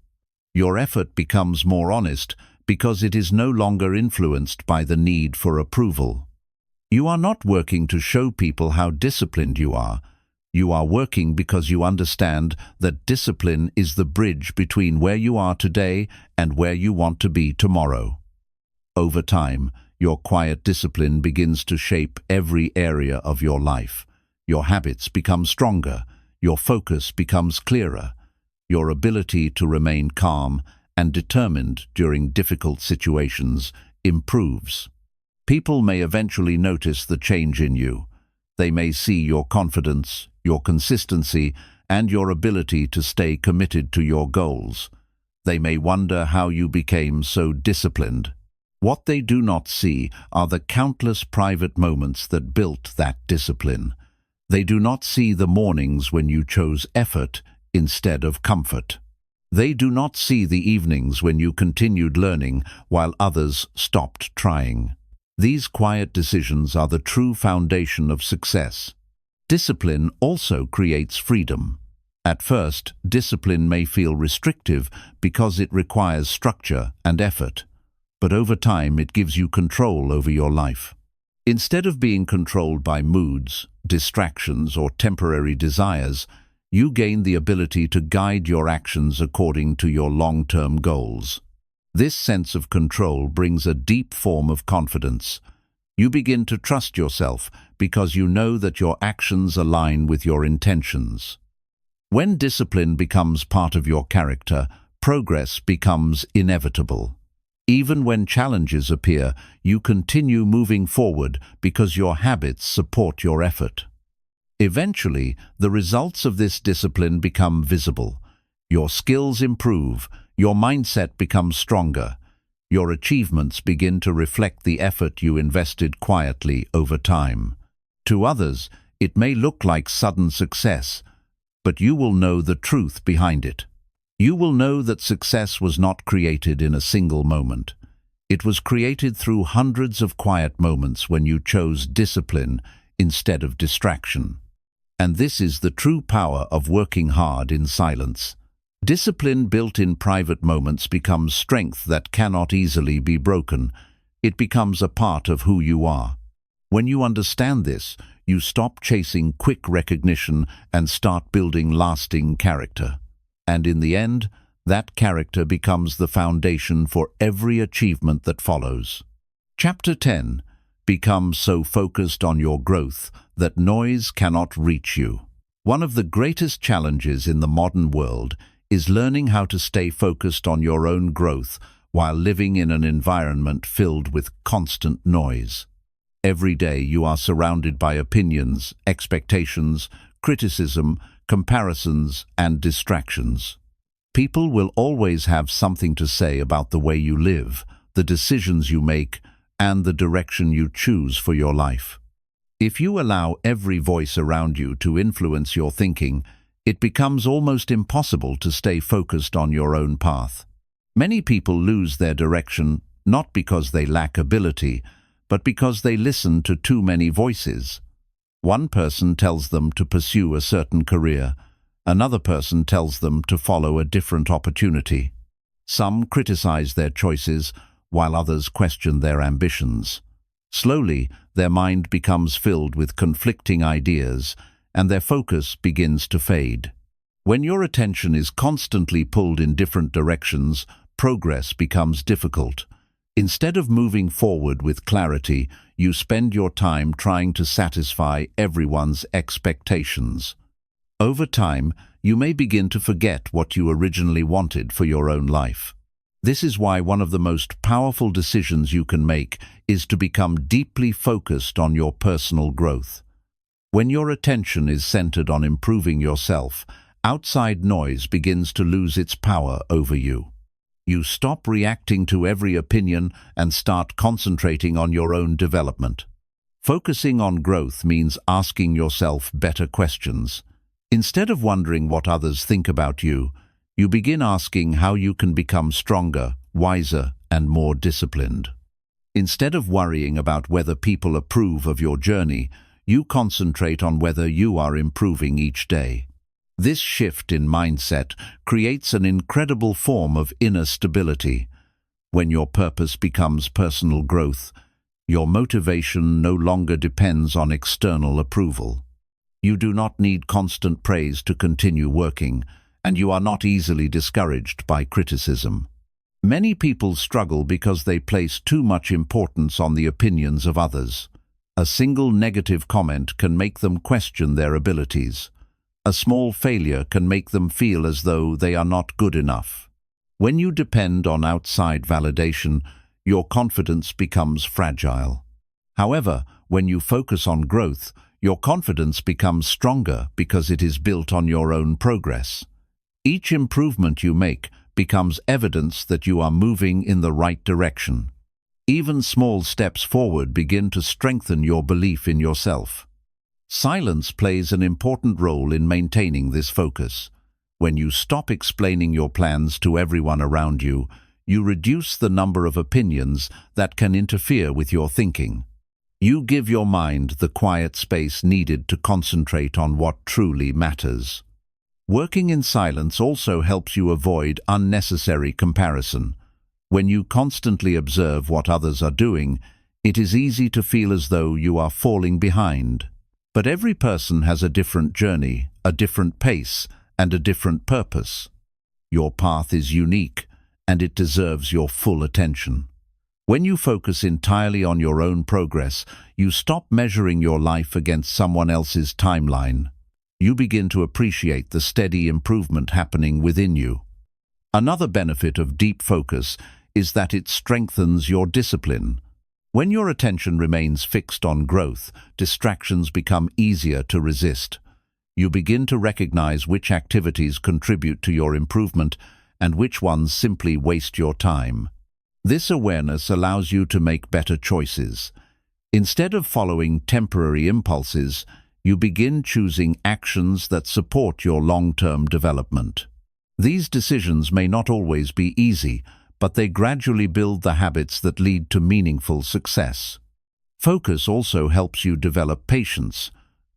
Your effort becomes more honest because it is no longer influenced by the need for approval. You are not working to show people how disciplined you are. You are working because you understand that discipline is the bridge between where you are today and where you want to be tomorrow. Over time, your quiet discipline begins to shape every area of your life. Your habits become stronger, your focus becomes clearer, your ability to remain calm and determined during difficult situations improves. People may eventually notice the change in you. They may see your confidence, your consistency, and your ability to stay committed to your goals. They may wonder how you became so disciplined. What they do not see are the countless private moments that built that discipline. They do not see the mornings when you chose effort instead of comfort. They do not see the evenings when you continued learning while others stopped trying. These quiet decisions are the true foundation of success. Discipline also creates freedom. At first, discipline may feel restrictive because it requires structure and effort. But over time it gives you control over your life. Instead of being controlled by moods, distractions, or temporary desires, you gain the ability to guide your actions according to your long-term goals. This sense of control brings a deep form of confidence. You begin to trust yourself because you know that your actions align with your intentions. When discipline becomes part of your character, progress becomes inevitable. Even when challenges appear, you continue moving forward because your habits support your effort. Eventually, the results of this discipline become visible. Your skills improve, your mindset becomes stronger, your achievements begin to reflect the effort you invested quietly over time. To others, it may look like sudden success, but you will know the truth behind it. You will know that success was not created in a single moment. It was created through hundreds of quiet moments when you chose discipline instead of distraction. And this is the true power of working hard in silence. Discipline built in private moments becomes strength that cannot easily be broken. It becomes a part of who you are. When you understand this, you stop chasing quick recognition and start building lasting character. And in the end, that character becomes the foundation for every achievement that follows. Chapter 10. Become so focused on your growth that noise cannot reach you. One of the greatest challenges in the modern world is learning how to stay focused on your own growth while living in an environment filled with constant noise. Every day you are surrounded by opinions, expectations, criticism, comparisons, and distractions. People will always have something to say about the way you live, the decisions you make, and the direction you choose for your life. If you allow every voice around you to influence your thinking, it becomes almost impossible to stay focused on your own path. Many people lose their direction not because they lack ability, but because they listen to too many voices. One person tells them to pursue a certain career. Another person tells them to follow a different opportunity. Some criticize their choices, while others question their ambitions. Slowly, their mind becomes filled with conflicting ideas, and their focus begins to fade. When your attention is constantly pulled in different directions, progress becomes difficult. Instead of moving forward with clarity, you spend your time trying to satisfy everyone's expectations. Over time, you may begin to forget what you originally wanted for your own life. This is why one of the most powerful decisions you can make is to become deeply focused on your personal growth. When your attention is centered on improving yourself, outside noise begins to lose its power over you. You stop reacting to every opinion and start concentrating on your own development. Focusing on growth means asking yourself better questions. Instead of wondering what others think about you, you begin asking how you can become stronger, wiser, and more disciplined. Instead of worrying about whether people approve of your journey, you concentrate on whether you are improving each day. This shift in mindset creates an incredible form of inner stability. When your purpose becomes personal growth, your motivation no longer depends on external approval. You do not need constant praise to continue working, and you are not easily discouraged by criticism. Many people struggle because they place too much importance on the opinions of others. A single negative comment can make them question their abilities. A small failure can make them feel as though they are not good enough. When you depend on outside validation, your confidence becomes fragile. However, when you focus on growth, your confidence becomes stronger because it is built on your own progress. Each improvement you make becomes evidence that you are moving in the right direction. Even small steps forward begin to strengthen your belief in yourself. Silence plays an important role in maintaining this focus. When you stop explaining your plans to everyone around you, you reduce the number of opinions that can interfere with your thinking. You give your mind the quiet space needed to concentrate on what truly matters. Working in silence also helps you avoid unnecessary comparison. When you constantly observe what others are doing, it is easy to feel as though you are falling behind. But every person has a different journey, a different pace, and a different purpose. Your path is unique, and it deserves your full attention. When you focus entirely on your own progress, you stop measuring your life against someone else's timeline. You begin to appreciate the steady improvement happening within you. Another benefit of deep focus is that it strengthens your discipline. When your attention remains fixed on growth, distractions become easier to resist. You begin to recognize which activities contribute to your improvement and which ones simply waste your time. This awareness allows you to make better choices. Instead of following temporary impulses, You begin choosing actions that support your long-term development. These decisions may not always be easy, but they gradually build the habits that lead to meaningful success. Focus also helps you develop patience.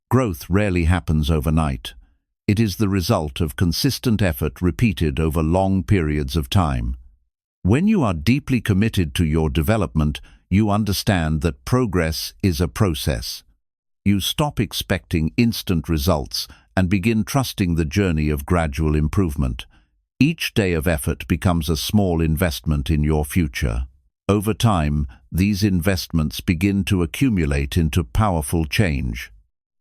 Growth rarely happens overnight. It is the result of consistent effort repeated over long periods of time. When you are deeply committed to your development, you understand that progress is a process. You stop expecting instant results and begin trusting the journey of gradual improvement. Each day of effort becomes a small investment in your future. Over time, these investments begin to accumulate into powerful change.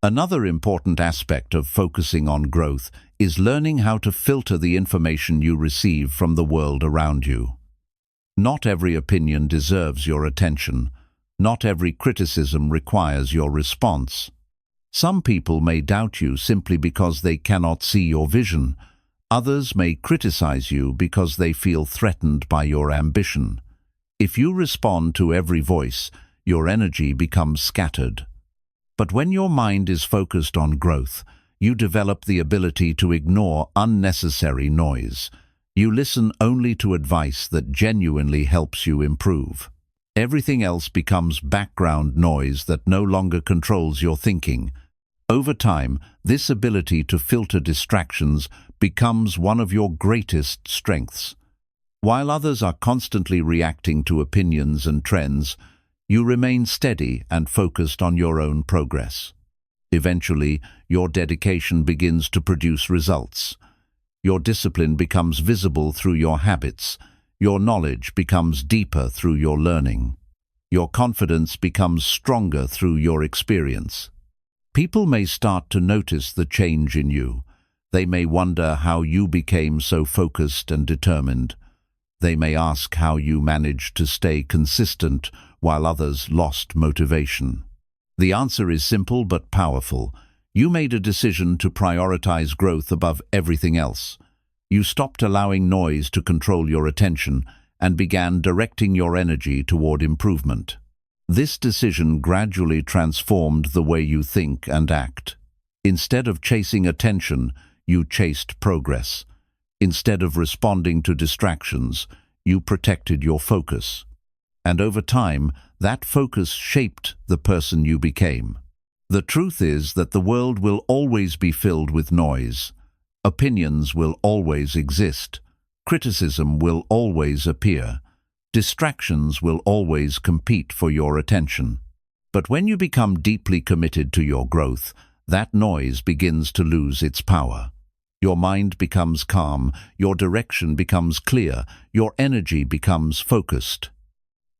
Another important aspect of focusing on growth is learning how to filter the information you receive from the world around you. Not every opinion deserves your attention. Not every criticism requires your response. Some people may doubt you simply because they cannot see your vision. Others may criticize you because they feel threatened by your ambition. If you respond to every voice, your energy becomes scattered. But when your mind is focused on growth, you develop the ability to ignore unnecessary noise. You listen only to advice that genuinely helps you improve. Everything else becomes background noise that no longer controls your thinking. Over time, this ability to filter distractions becomes one of your greatest strengths. While others are constantly reacting to opinions and trends, you remain steady and focused on your own progress. Eventually, your dedication begins to produce results. Your discipline becomes visible through your habits. Your knowledge becomes deeper through your learning. Your confidence becomes stronger through your experience. People may start to notice the change in you. They may wonder how you became so focused and determined. They may ask how you managed to stay consistent while others lost motivation. The answer is simple but powerful. You made a decision to prioritize growth above everything else. You stopped allowing noise to control your attention and began directing your energy toward improvement. This decision gradually transformed the way you think and act. Instead of chasing attention, you chased progress. Instead of responding to distractions, you protected your focus. And over time, that focus shaped the person you became. The truth is that the world will always be filled with noise. Opinions will always exist. Criticism will always appear. Distractions will always compete for your attention. But when you become deeply committed to your growth, that noise begins to lose its power. Your mind becomes calm, your direction becomes clear, your energy becomes focused.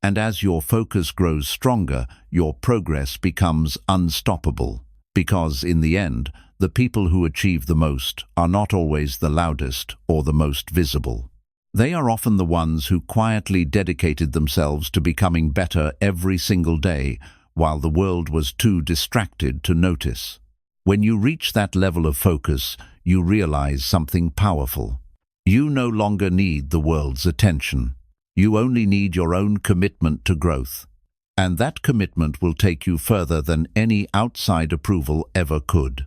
And as your focus grows stronger, your progress becomes unstoppable. Because, in the end, the people who achieve the most are not always the loudest or the most visible. They are often the ones who quietly dedicated themselves to becoming better every single day, while the world was too distracted to notice. When you reach that level of focus, you realize something powerful. You no longer need the world's attention. You only need your own commitment to growth. And that commitment will take you further than any outside approval ever could.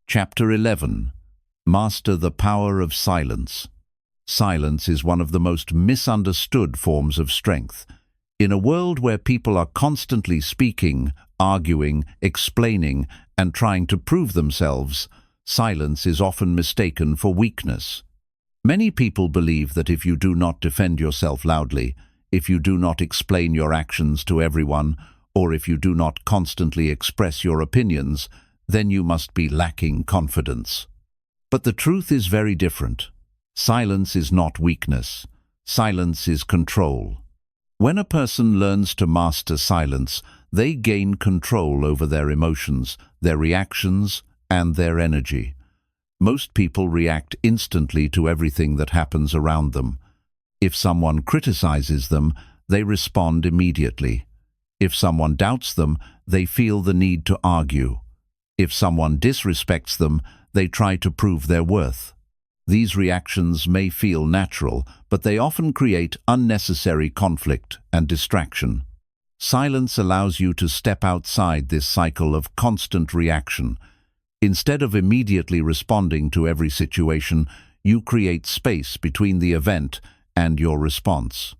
Chapter 11. Master the Power of Silence. Silence is one of the most misunderstood forms of strength. In a world where people are constantly speaking, arguing, explaining, and trying to prove themselves, silence is often mistaken for weakness. Many people believe that if you do not defend yourself loudly, if you do not explain your actions to everyone, or if you do not constantly express your opinions, then you must be lacking confidence. But the truth is very different. Silence is not weakness. Silence is control. When a person learns to master silence, they gain control over their emotions, their reactions, and their energy. Most people react instantly to everything that happens around them. If someone criticizes them, they respond immediately. If someone doubts them, they feel the need to argue. If someone disrespects them, they try to prove their worth. These reactions may feel natural, but they often create unnecessary conflict and distraction. Silence allows you to step outside this cycle of constant reaction. Instead of immediately responding to every situation, you create space between the event and your response.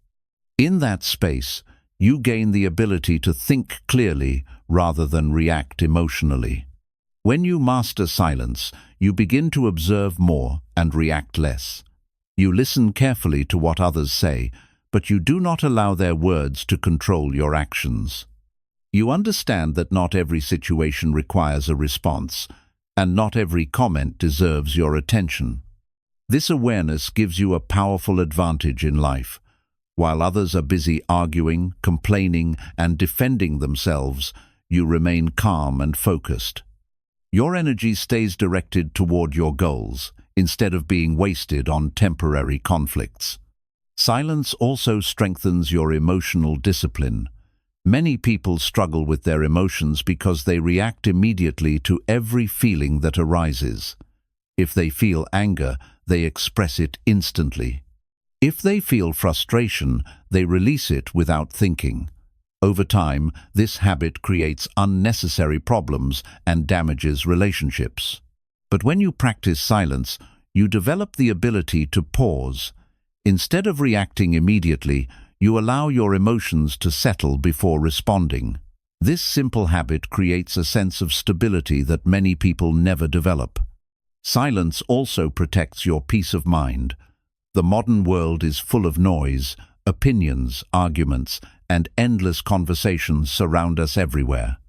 In that space, you gain the ability to think clearly rather than react emotionally. When you master silence, you begin to observe more and react less. You listen carefully to what others say, but you do not allow their words to control your actions. You understand that not every situation requires a response, and not every comment deserves your attention. This awareness gives you a powerful advantage in life. While others are busy arguing, complaining, and defending themselves, you remain calm and focused. Your energy stays directed toward your goals, instead of being wasted on temporary conflicts. Silence also strengthens your emotional discipline. Many people struggle with their emotions because they react immediately to every feeling that arises. If they feel anger, they express it instantly. If they feel frustration, they release it without thinking. Over time, this habit creates unnecessary problems and damages relationships. But when you practice silence, you develop the ability to pause. Instead of reacting immediately, you allow your emotions to settle before responding. This simple habit creates a sense of stability that many people never develop. Silence also protects your peace of mind. The modern world is full of noise, opinions, arguments, and endless conversations surround us everywhere.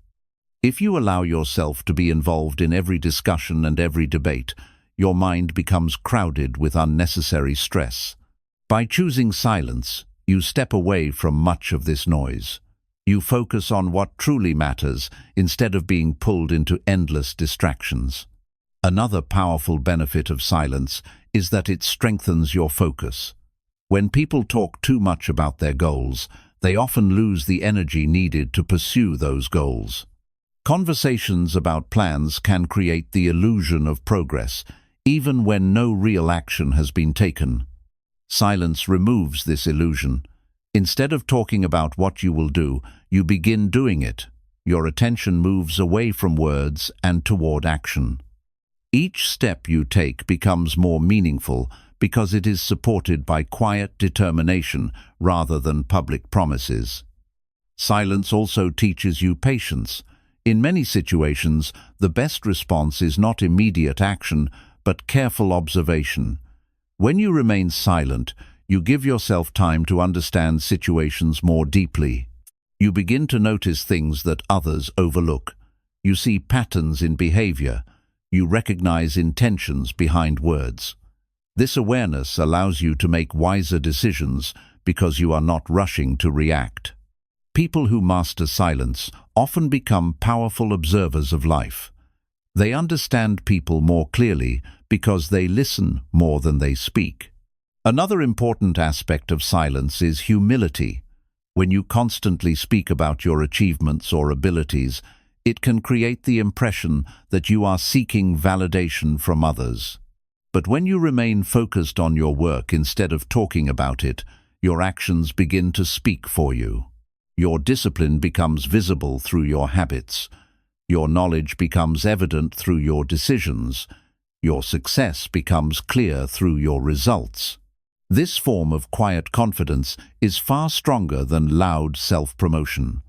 If you allow yourself to be involved in every discussion and every debate, your mind becomes crowded with unnecessary stress. By choosing silence, you step away from much of this noise. You focus on what truly matters instead of being pulled into endless distractions. Another powerful benefit of silence is that it strengthens your focus. When people talk too much about their goals, they often lose the energy needed to pursue those goals. Conversations about plans can create the illusion of progress, even when no real action has been taken. Silence removes this illusion. Instead of talking about what you will do, you begin doing it. Your attention moves away from words and toward action. Each step you take becomes more meaningful because it is supported by quiet determination rather than public promises. Silence also teaches you patience. In many situations, the best response is not immediate action, but careful observation. When you remain silent, you give yourself time to understand situations more deeply. You begin to notice things that others overlook. You see patterns in behavior. You recognize intentions behind words. This awareness allows you to make wiser decisions because you are not rushing to react. People who master silence often become powerful observers of life. They understand people more clearly because they listen more than they speak. Another important aspect of silence is humility. When you constantly speak about your achievements or abilities, it can create the impression that you are seeking validation from others. But when you remain focused on your work instead of talking about it, your actions begin to speak for you. Your discipline becomes visible through your habits. Your knowledge becomes evident through your decisions. Your success becomes clear through your results. This form of quiet confidence is far stronger than loud self-promotion.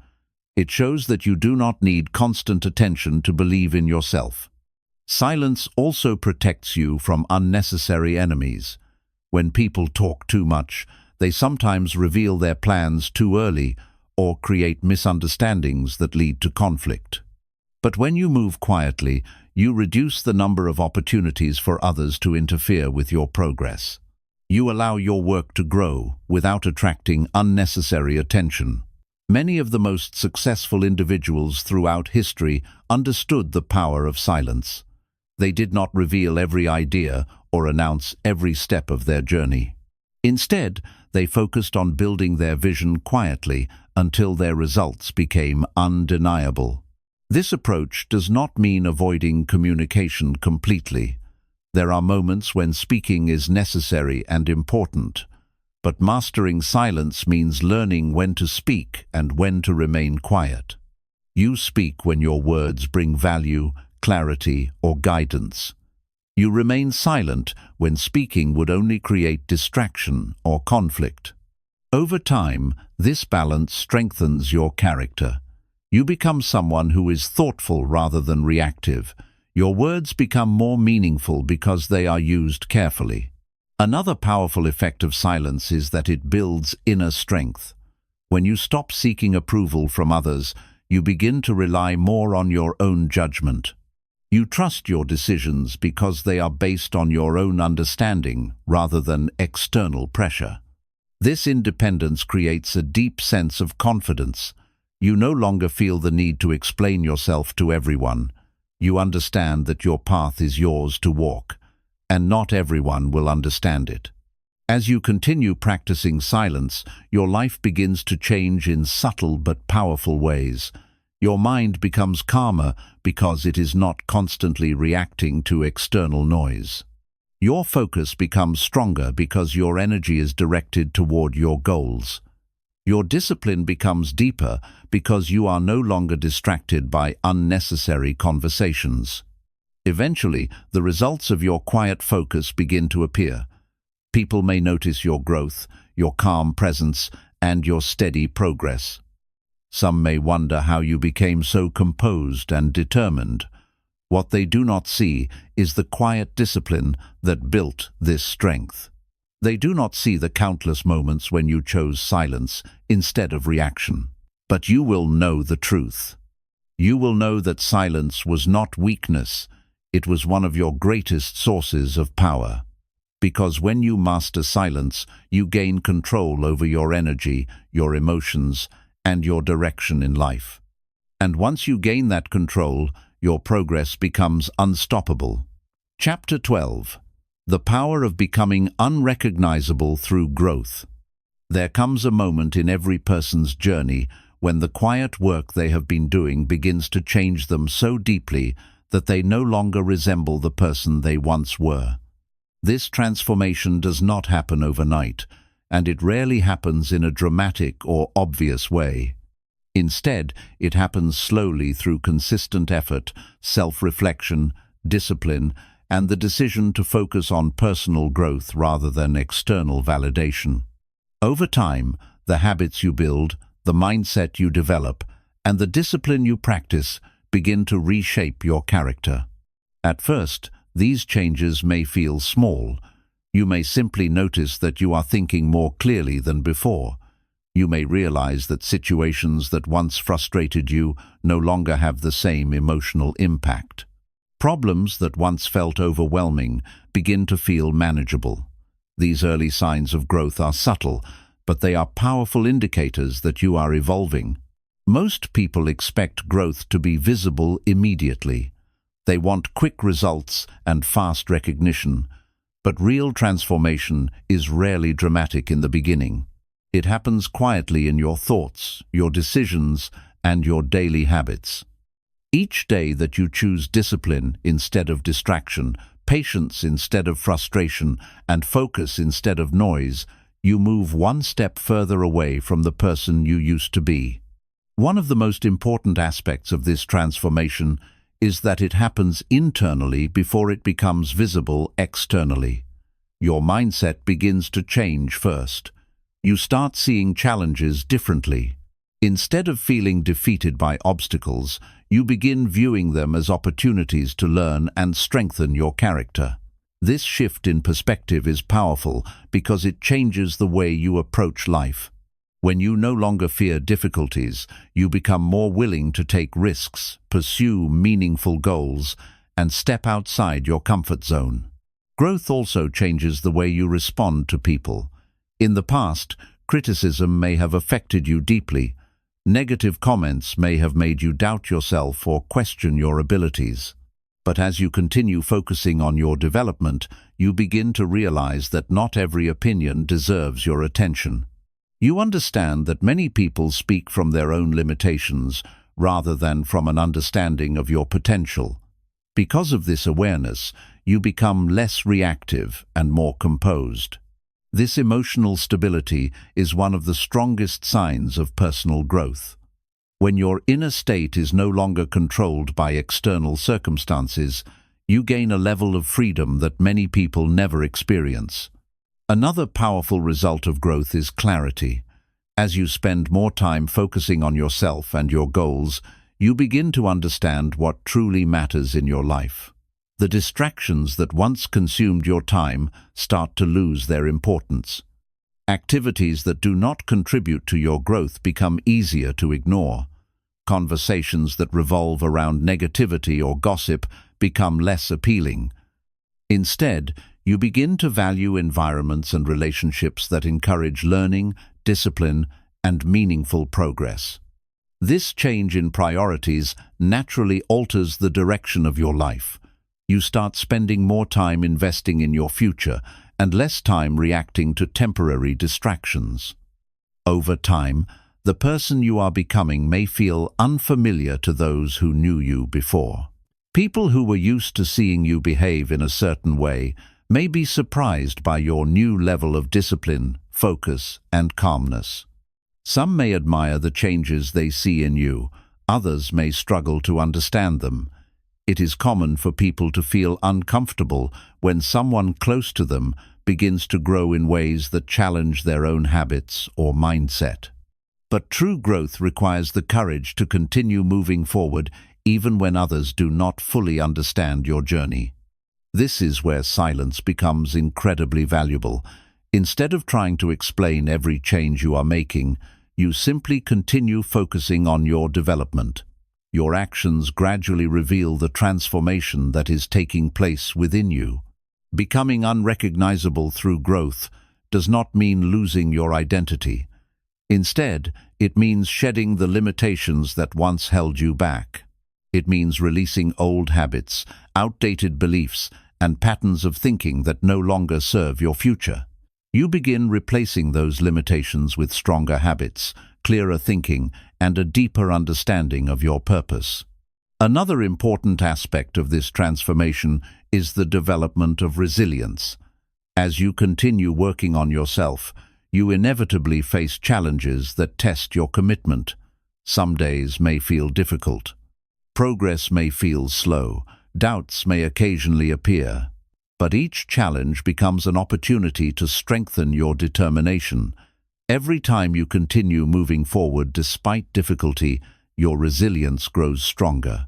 It shows that you do not need constant attention to believe in yourself. Silence also protects you from unnecessary enemies. When people talk too much, they sometimes reveal their plans too early or create misunderstandings that lead to conflict. But when you move quietly, you reduce the number of opportunities for others to interfere with your progress. You allow your work to grow without attracting unnecessary attention. Many of the most successful individuals throughout history understood the power of silence. They did not reveal every idea or announce every step of their journey. Instead, they focused on building their vision quietly until their results became undeniable. This approach does not mean avoiding communication completely. There are moments when speaking is necessary and important, but mastering silence means learning when to speak and when to remain quiet. You speak when your words bring value, clarity, or guidance. You remain silent when speaking would only create distraction or conflict. Over time, this balance strengthens your character. You become someone who is thoughtful rather than reactive. Your words become more meaningful because they are used carefully. Another powerful effect of silence is that it builds inner strength. When you stop seeking approval from others, you begin to rely more on your own judgment. You trust your decisions because they are based on your own understanding rather than external pressure. This independence creates a deep sense of confidence. You no longer feel the need to explain yourself to everyone. You understand that your path is yours to walk, and not everyone will understand it. As you continue practicing silence, your life begins to change in subtle but powerful ways. Your mind becomes calmer because it is not constantly reacting to external noise. Your focus becomes stronger because your energy is directed toward your goals. Your discipline becomes deeper because you are no longer distracted by unnecessary conversations. Eventually, the results of your quiet focus begin to appear. People may notice your growth, your calm presence, and your steady progress. Some may wonder how you became so composed and determined. What they do not see is the quiet discipline that built this strength. They do not see the countless moments when you chose silence instead of reaction. But you will know the truth. You will know that silence was not weakness, it was one of your greatest sources of power. Because when you master silence, you gain control over your energy, your emotions, and your direction in life. And once you gain that control, your progress becomes unstoppable. Chapter 12. The Power of Becoming Unrecognizable Through Growth. There comes a moment in every person's journey when the quiet work they have been doing begins to change them so deeply that they no longer resemble the person they once were. This transformation does not happen overnight, and it rarely happens in a dramatic or obvious way. Instead, it happens slowly through consistent effort, self-reflection, discipline, and the decision to focus on personal growth rather than external validation. Over time, the habits you build, the mindset you develop, and the discipline you practice begin to reshape your character. At first, these changes may feel small. You may simply notice that you are thinking more clearly than before. You may realize that situations that once frustrated you no longer have the same emotional impact. Problems that once felt overwhelming begin to feel manageable. These early signs of growth are subtle, but they are powerful indicators that you are evolving. Most people expect growth to be visible immediately. They want quick results and fast recognition. But real transformation is rarely dramatic in the beginning. It happens quietly in your thoughts, your decisions, and your daily habits. Each day that you choose discipline instead of distraction, patience instead of frustration, and focus instead of noise, you move one step further away from the person you used to be. One of the most important aspects of this transformation is that it happens internally before it becomes visible externally. Your mindset begins to change first. You start seeing challenges differently. Instead of feeling defeated by obstacles, you begin viewing them as opportunities to learn and strengthen your character. This shift in perspective is powerful because it changes the way you approach life. When you no longer fear difficulties, you become more willing to take risks, pursue meaningful goals, and step outside your comfort zone. Growth also changes the way you respond to people. In the past, criticism may have affected you deeply. Negative comments may have made you doubt yourself or question your abilities. But as you continue focusing on your development, you begin to realize that not every opinion deserves your attention. You understand that many people speak from their own limitations rather than from an understanding of your potential. Because of this awareness, you become less reactive and more composed. This emotional stability is one of the strongest signs of personal growth. When your inner state is no longer controlled by external circumstances, you gain a level of freedom that many people never experience. Another powerful result of growth is clarity. As you spend more time focusing on yourself and your goals, you begin to understand what truly matters in your life. The distractions that once consumed your time start to lose their importance. Activities that do not contribute to your growth become easier to ignore. Conversations that revolve around negativity or gossip become less appealing. Instead, you begin to value environments and relationships that encourage learning, discipline, and meaningful progress. This change in priorities naturally alters the direction of your life. You start spending more time investing in your future and less time reacting to temporary distractions. Over time, the person you are becoming may feel unfamiliar to those who knew you before. People who were used to seeing you behave in a certain way may be surprised by your new level of discipline, focus, and calmness. Some may admire the changes they see in you, others may struggle to understand them. It is common for people to feel uncomfortable when someone close to them begins to grow in ways that challenge their own habits or mindset. But true growth requires the courage to continue moving forward even when others do not fully understand your journey. This is where silence becomes incredibly valuable. Instead of trying to explain every change you are making, you simply continue focusing on your development. Your actions gradually reveal the transformation that is taking place within you. Becoming unrecognizable through growth does not mean losing your identity. Instead, it means shedding the limitations that once held you back. It means releasing old habits, outdated beliefs, and patterns of thinking that no longer serve your future. You begin replacing those limitations with stronger habits, clearer thinking, and a deeper understanding of your purpose. Another important aspect of this transformation is the development of resilience. As you continue working on yourself, you inevitably face challenges that test your commitment. Some days may feel difficult. Progress may feel slow. Doubts may occasionally appear. But each challenge becomes an opportunity to strengthen your determination. Every time you continue moving forward despite difficulty, your resilience grows stronger.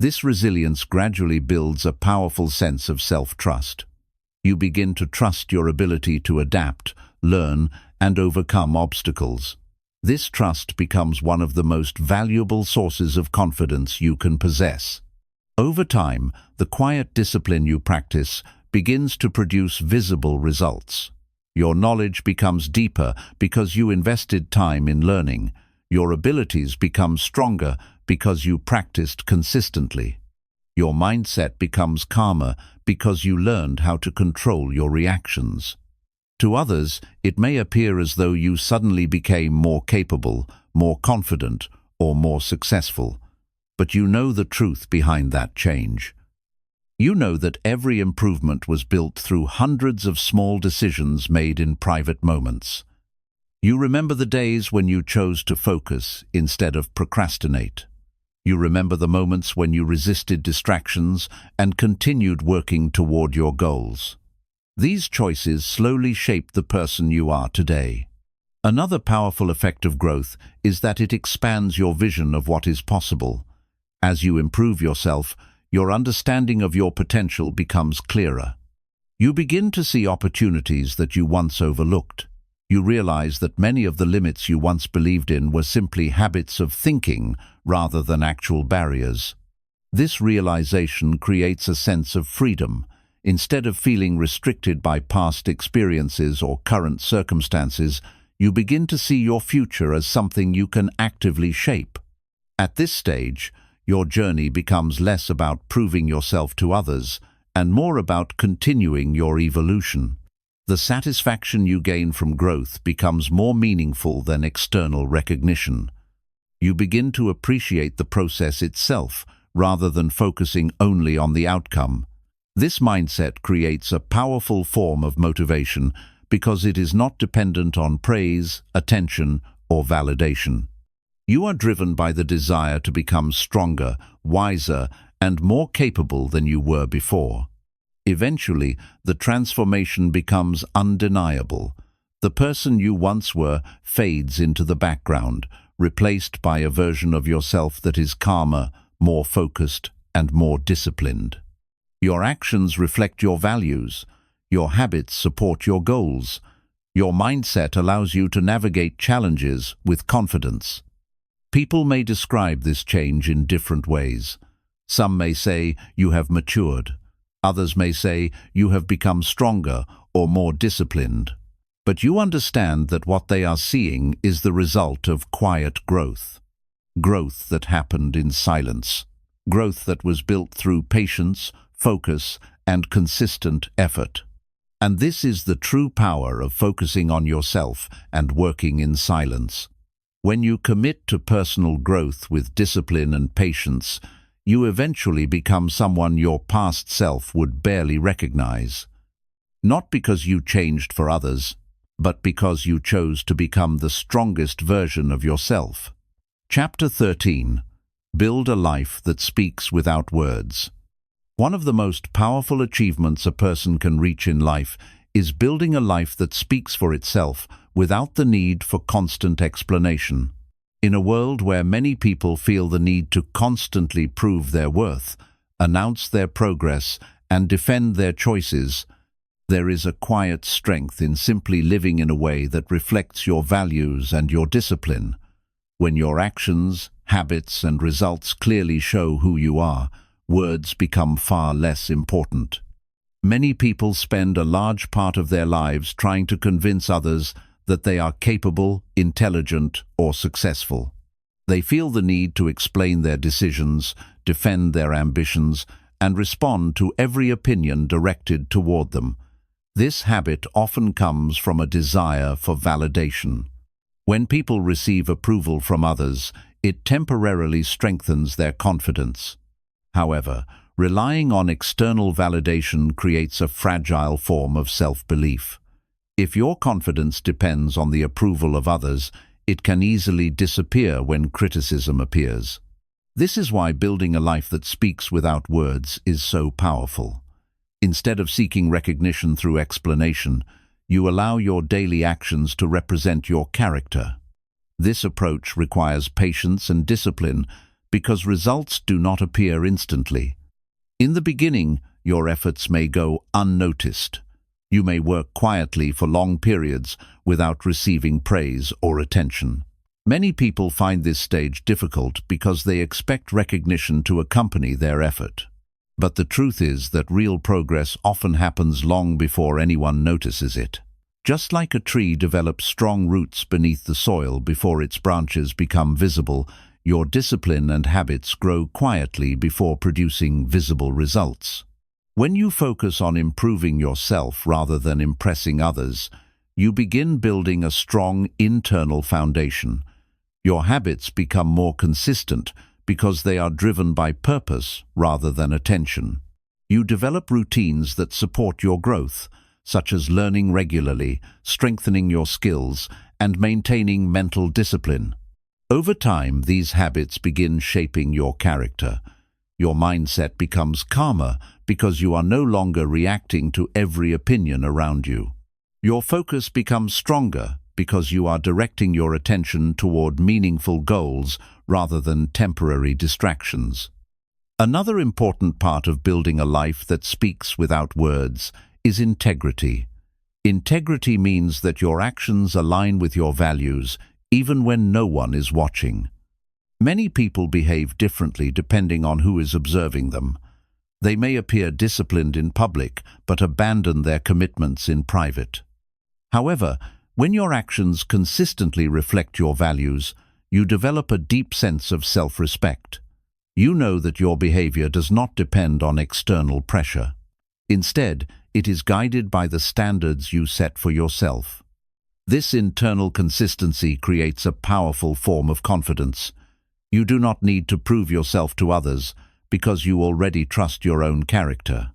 This resilience gradually builds a powerful sense of self-trust. You begin to trust your ability to adapt, learn, and overcome obstacles. This trust becomes one of the most valuable sources of confidence you can possess. Over time, the quiet discipline you practice begins to produce visible results. Your knowledge becomes deeper because you invested time in learning. Your abilities become stronger because you practiced consistently. Your mindset becomes calmer because you learned how to control your reactions. To others, it may appear as though you suddenly became more capable, more confident, or more successful. But you know the truth behind that change. You know that every improvement was built through hundreds of small decisions made in private moments. You remember the days when you chose to focus instead of procrastinate. You remember the moments when you resisted distractions and continued working toward your goals. These choices slowly shape the person you are today. Another powerful effect of growth is that it expands your vision of what is possible. As you improve yourself, your understanding of your potential becomes clearer. You begin to see opportunities that you once overlooked. You realize that many of the limits you once believed in were simply habits of thinking rather than actual barriers. This realization creates a sense of freedom. Instead of feeling restricted by past experiences or current circumstances, you begin to see your future as something you can actively shape. At this stage, your journey becomes less about proving yourself to others and more about continuing your evolution. The satisfaction you gain from growth becomes more meaningful than external recognition. You begin to appreciate the process itself rather than focusing only on the outcome. This mindset creates a powerful form of motivation because it is not dependent on praise, attention, or validation. You are driven by the desire to become stronger, wiser, and more capable than you were before. Eventually, the transformation becomes undeniable. The person you once were fades into the background, replaced by a version of yourself that is calmer, more focused, and more disciplined. Your actions reflect your values. Your habits support your goals. Your mindset allows you to navigate challenges with confidence. People may describe this change in different ways. Some may say you have matured. Others may say you have become stronger or more disciplined. But you understand that what they are seeing is the result of quiet growth. Growth that happened in silence. Growth that was built through patience, focus, and consistent effort. And this is the true power of focusing on yourself and working in silence. When you commit to personal growth with discipline and patience, you eventually become someone your past self would barely recognize. Not because you changed for others, but because you chose to become the strongest version of yourself. Chapter 13. Build a life that speaks without words. One of the most powerful achievements a person can reach in life is building a life that speaks for itself without the need for constant explanation. In a world where many people feel the need to constantly prove their worth, announce their progress, and defend their choices, there is a quiet strength in simply living in a way that reflects your values and your discipline. When your actions, habits, and results clearly show who you are, words become far less important. Many people spend a large part of their lives trying to convince others that they are capable, intelligent, or successful. They feel the need to explain their decisions, defend their ambitions, and respond to every opinion directed toward them. This habit often comes from a desire for validation. When people receive approval from others, it temporarily strengthens their confidence. However, relying on external validation creates a fragile form of self-belief. If your confidence depends on the approval of others, it can easily disappear when criticism appears. This is why building a life that speaks without words is so powerful. Instead of seeking recognition through explanation, you allow your daily actions to represent your character. This approach requires patience and discipline because results do not appear instantly. In the beginning, your efforts may go unnoticed. You may work quietly for long periods without receiving praise or attention. Many people find this stage difficult because they expect recognition to accompany their effort. But the truth is that real progress often happens long before anyone notices it. Just like a tree develops strong roots beneath the soil before its branches become visible, your discipline and habits grow quietly before producing visible results. When you focus on improving yourself rather than impressing others, you begin building a strong internal foundation. Your habits become more consistent because they are driven by purpose rather than attention. You develop routines that support your growth, such as learning regularly, strengthening your skills, and maintaining mental discipline. Over time, these habits begin shaping your character. Your mindset becomes calmer because you are no longer reacting to every opinion around you. Your focus becomes stronger because you are directing your attention toward meaningful goals rather than temporary distractions. Another important part of building a life that speaks without words is integrity. Integrity means that your actions align with your values, even when no one is watching. Many people behave differently depending on who is observing them. They may appear disciplined in public, but abandon their commitments in private. However, when your actions consistently reflect your values, you develop a deep sense of self-respect. You know that your behavior does not depend on external pressure. Instead, it is guided by the standards you set for yourself. This internal consistency creates a powerful form of confidence. You do not need to prove yourself to others because you already trust your own character.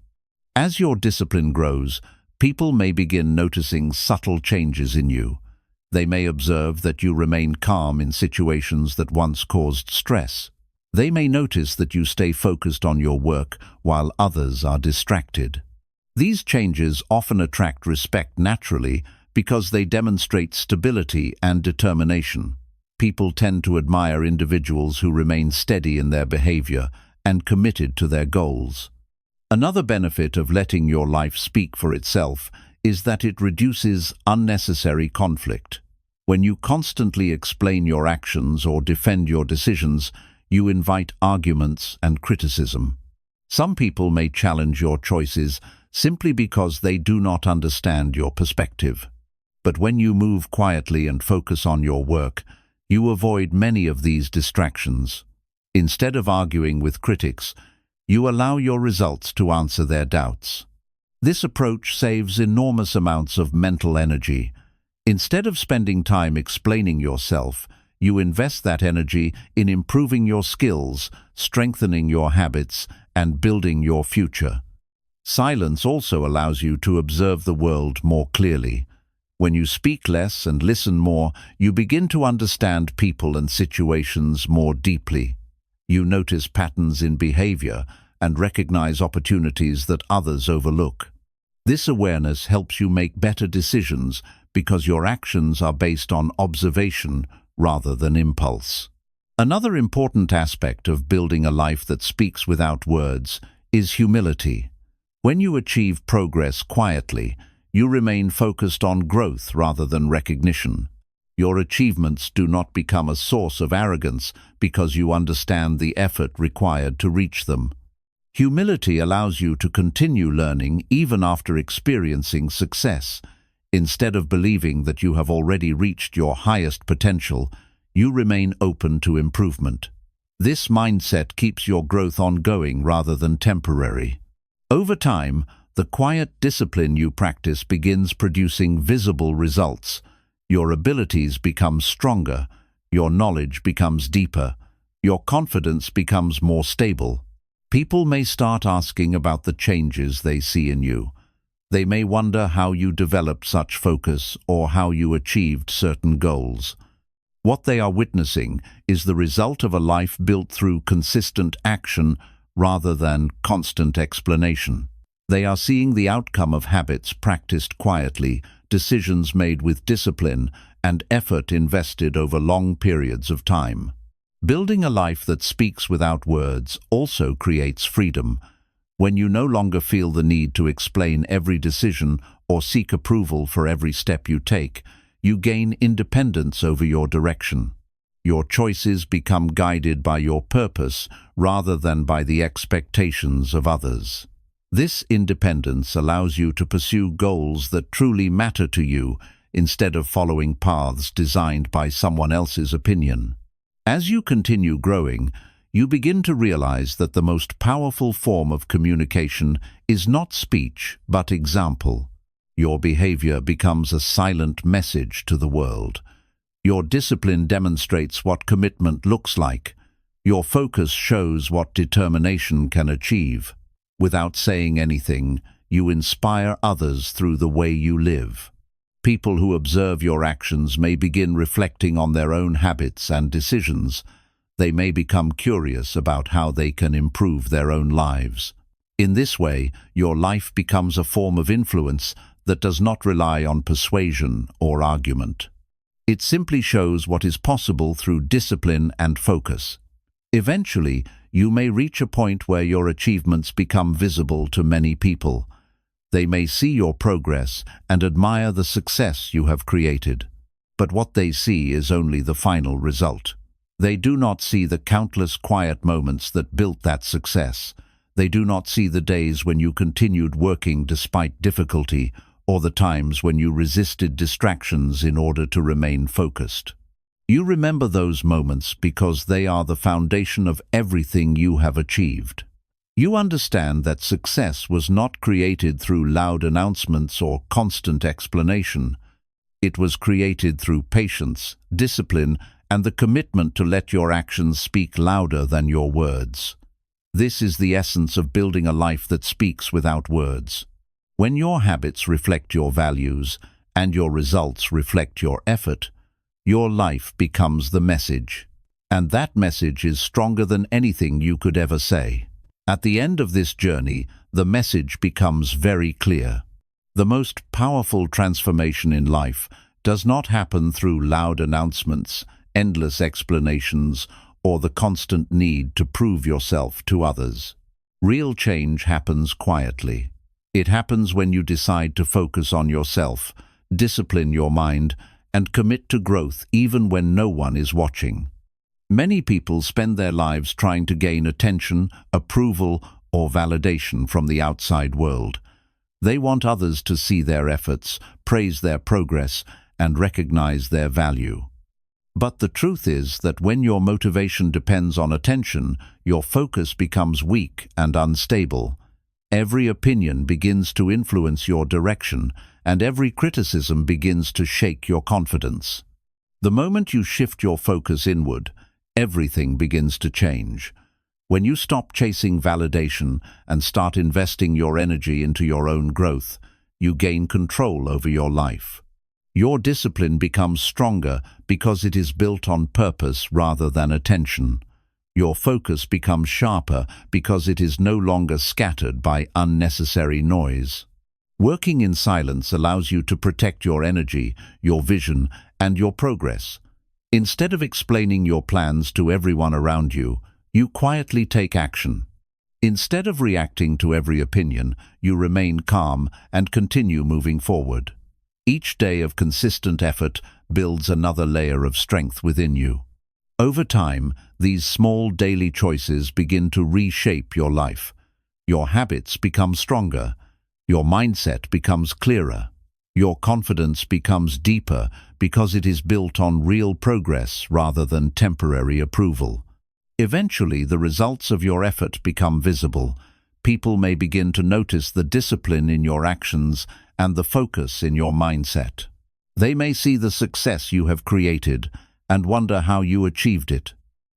As your discipline grows, people may begin noticing subtle changes in you. They may observe that you remain calm in situations that once caused stress. They may notice that you stay focused on your work while others are distracted. These changes often attract respect naturally because they demonstrate stability and determination. People tend to admire individuals who remain steady in their behavior and committed to their goals. Another benefit of letting your life speak for itself is that it reduces unnecessary conflict. When you constantly explain your actions or defend your decisions, you invite arguments and criticism. Some people may challenge your choices simply because they do not understand your perspective. But when you move quietly and focus on your work, you avoid many of these distractions. Instead of arguing with critics, you allow your results to answer their doubts. This approach saves enormous amounts of mental energy. Instead of spending time explaining yourself, you invest that energy in improving your skills, strengthening your habits, and building your future. Silence also allows you to observe the world more clearly. When you speak less and listen more, you begin to understand people and situations more deeply. You notice patterns in behavior and recognize opportunities that others overlook. This awareness helps you make better decisions because your actions are based on observation rather than impulse. Another important aspect of building a life that speaks without words is humility. When you achieve progress quietly, you remain focused on growth rather than recognition. Your achievements do not become a source of arrogance because you understand the effort required to reach them. Humility allows you to continue learning even after experiencing success. Instead of believing that you have already reached your highest potential, you remain open to improvement. This mindset keeps your growth ongoing rather than temporary. Over time, the quiet discipline you practice begins producing visible results. Your abilities become stronger, your knowledge becomes deeper, your confidence becomes more stable. People may start asking about the changes they see in you. They may wonder how you developed such focus or how you achieved certain goals. What they are witnessing is the result of a life built through consistent action rather than constant explanation. They are seeing the outcome of habits practiced quietly, decisions made with discipline, and effort invested over long periods of time. Building a life that speaks without words also creates freedom. When you no longer feel the need to explain every decision or seek approval for every step you take, you gain independence over your direction. Your choices become guided by your purpose rather than by the expectations of others. This independence allows you to pursue goals that truly matter to you instead of following paths designed by someone else's opinion. As you continue growing, you begin to realize that the most powerful form of communication is not speech, but example. Your behavior becomes a silent message to the world. Your discipline demonstrates what commitment looks like. Your focus shows what determination can achieve. Without saying anything, you inspire others through the way you live. People who observe your actions may begin reflecting on their own habits and decisions. They may become curious about how they can improve their own lives. In this way, your life becomes a form of influence that does not rely on persuasion or argument. It simply shows what is possible through discipline and focus. Eventually, you may reach a point where your achievements become visible to many people. They may see your progress and admire the success you have created. But what they see is only the final result. They do not see the countless quiet moments that built that success. They do not see the days when you continued working despite difficulty, or the times when you resisted distractions in order to remain focused. You remember those moments because they are the foundation of everything you have achieved. You understand that success was not created through loud announcements or constant explanation. It was created through patience, discipline, and the commitment to let your actions speak louder than your words. This is the essence of building a life that speaks without words. When your habits reflect your values and your results reflect your effort, your life becomes the message. And that message is stronger than anything you could ever say. At the end of this journey, the message becomes very clear. The most powerful transformation in life does not happen through loud announcements, endless explanations, or the constant need to prove yourself to others. Real change happens quietly. It happens when you decide to focus on yourself, discipline your mind, and commit to growth even when no one is watching. Many people spend their lives trying to gain attention, approval, or validation from the outside world. They want others to see their efforts, praise their progress, and recognize their value. But the truth is that when your motivation depends on attention, your focus becomes weak and unstable. Every opinion begins to influence your direction, and every criticism begins to shake your confidence. The moment you shift your focus inward, everything begins to change. When you stop chasing validation and start investing your energy into your own growth, you gain control over your life. Your discipline becomes stronger because it is built on purpose rather than attention. Your focus becomes sharper because it is no longer scattered by unnecessary noise. Working in silence allows you to protect your energy, your vision, and your progress. Instead of explaining your plans to everyone around you, you quietly take action. Instead of reacting to every opinion, you remain calm and continue moving forward. Each day of consistent effort builds another layer of strength within you. Over time, these small daily choices begin to reshape your life. Your habits become stronger. Your mindset becomes clearer. Your confidence becomes deeper because it is built on real progress rather than temporary approval. Eventually, the results of your effort become visible. People may begin to notice the discipline in your actions and the focus in your mindset. They may see the success you have created and wonder how you achieved it.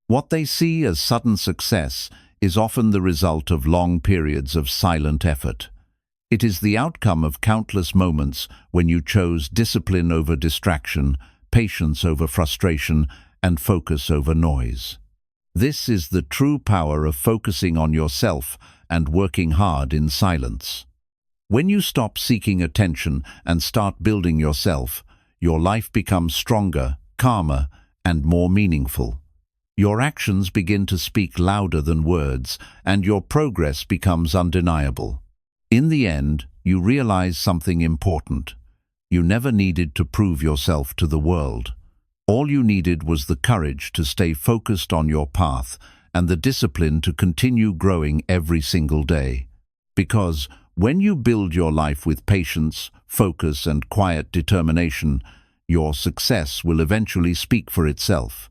What they see as sudden success is often the result of long periods of silent effort. It is the outcome of countless moments when you chose discipline over distraction, patience over frustration, and focus over noise. This is the true power of focusing on yourself and working hard in silence. When you stop seeking attention and start building yourself, your life becomes stronger, calmer, and more meaningful. Your actions begin to speak louder than words, and your progress becomes undeniable. In the end, you realize something important. You never needed to prove yourself to the world. All you needed was the courage to stay focused on your path and the discipline to continue growing every single day. Because when you build your life with patience, focus, and quiet determination, your success will eventually speak for itself.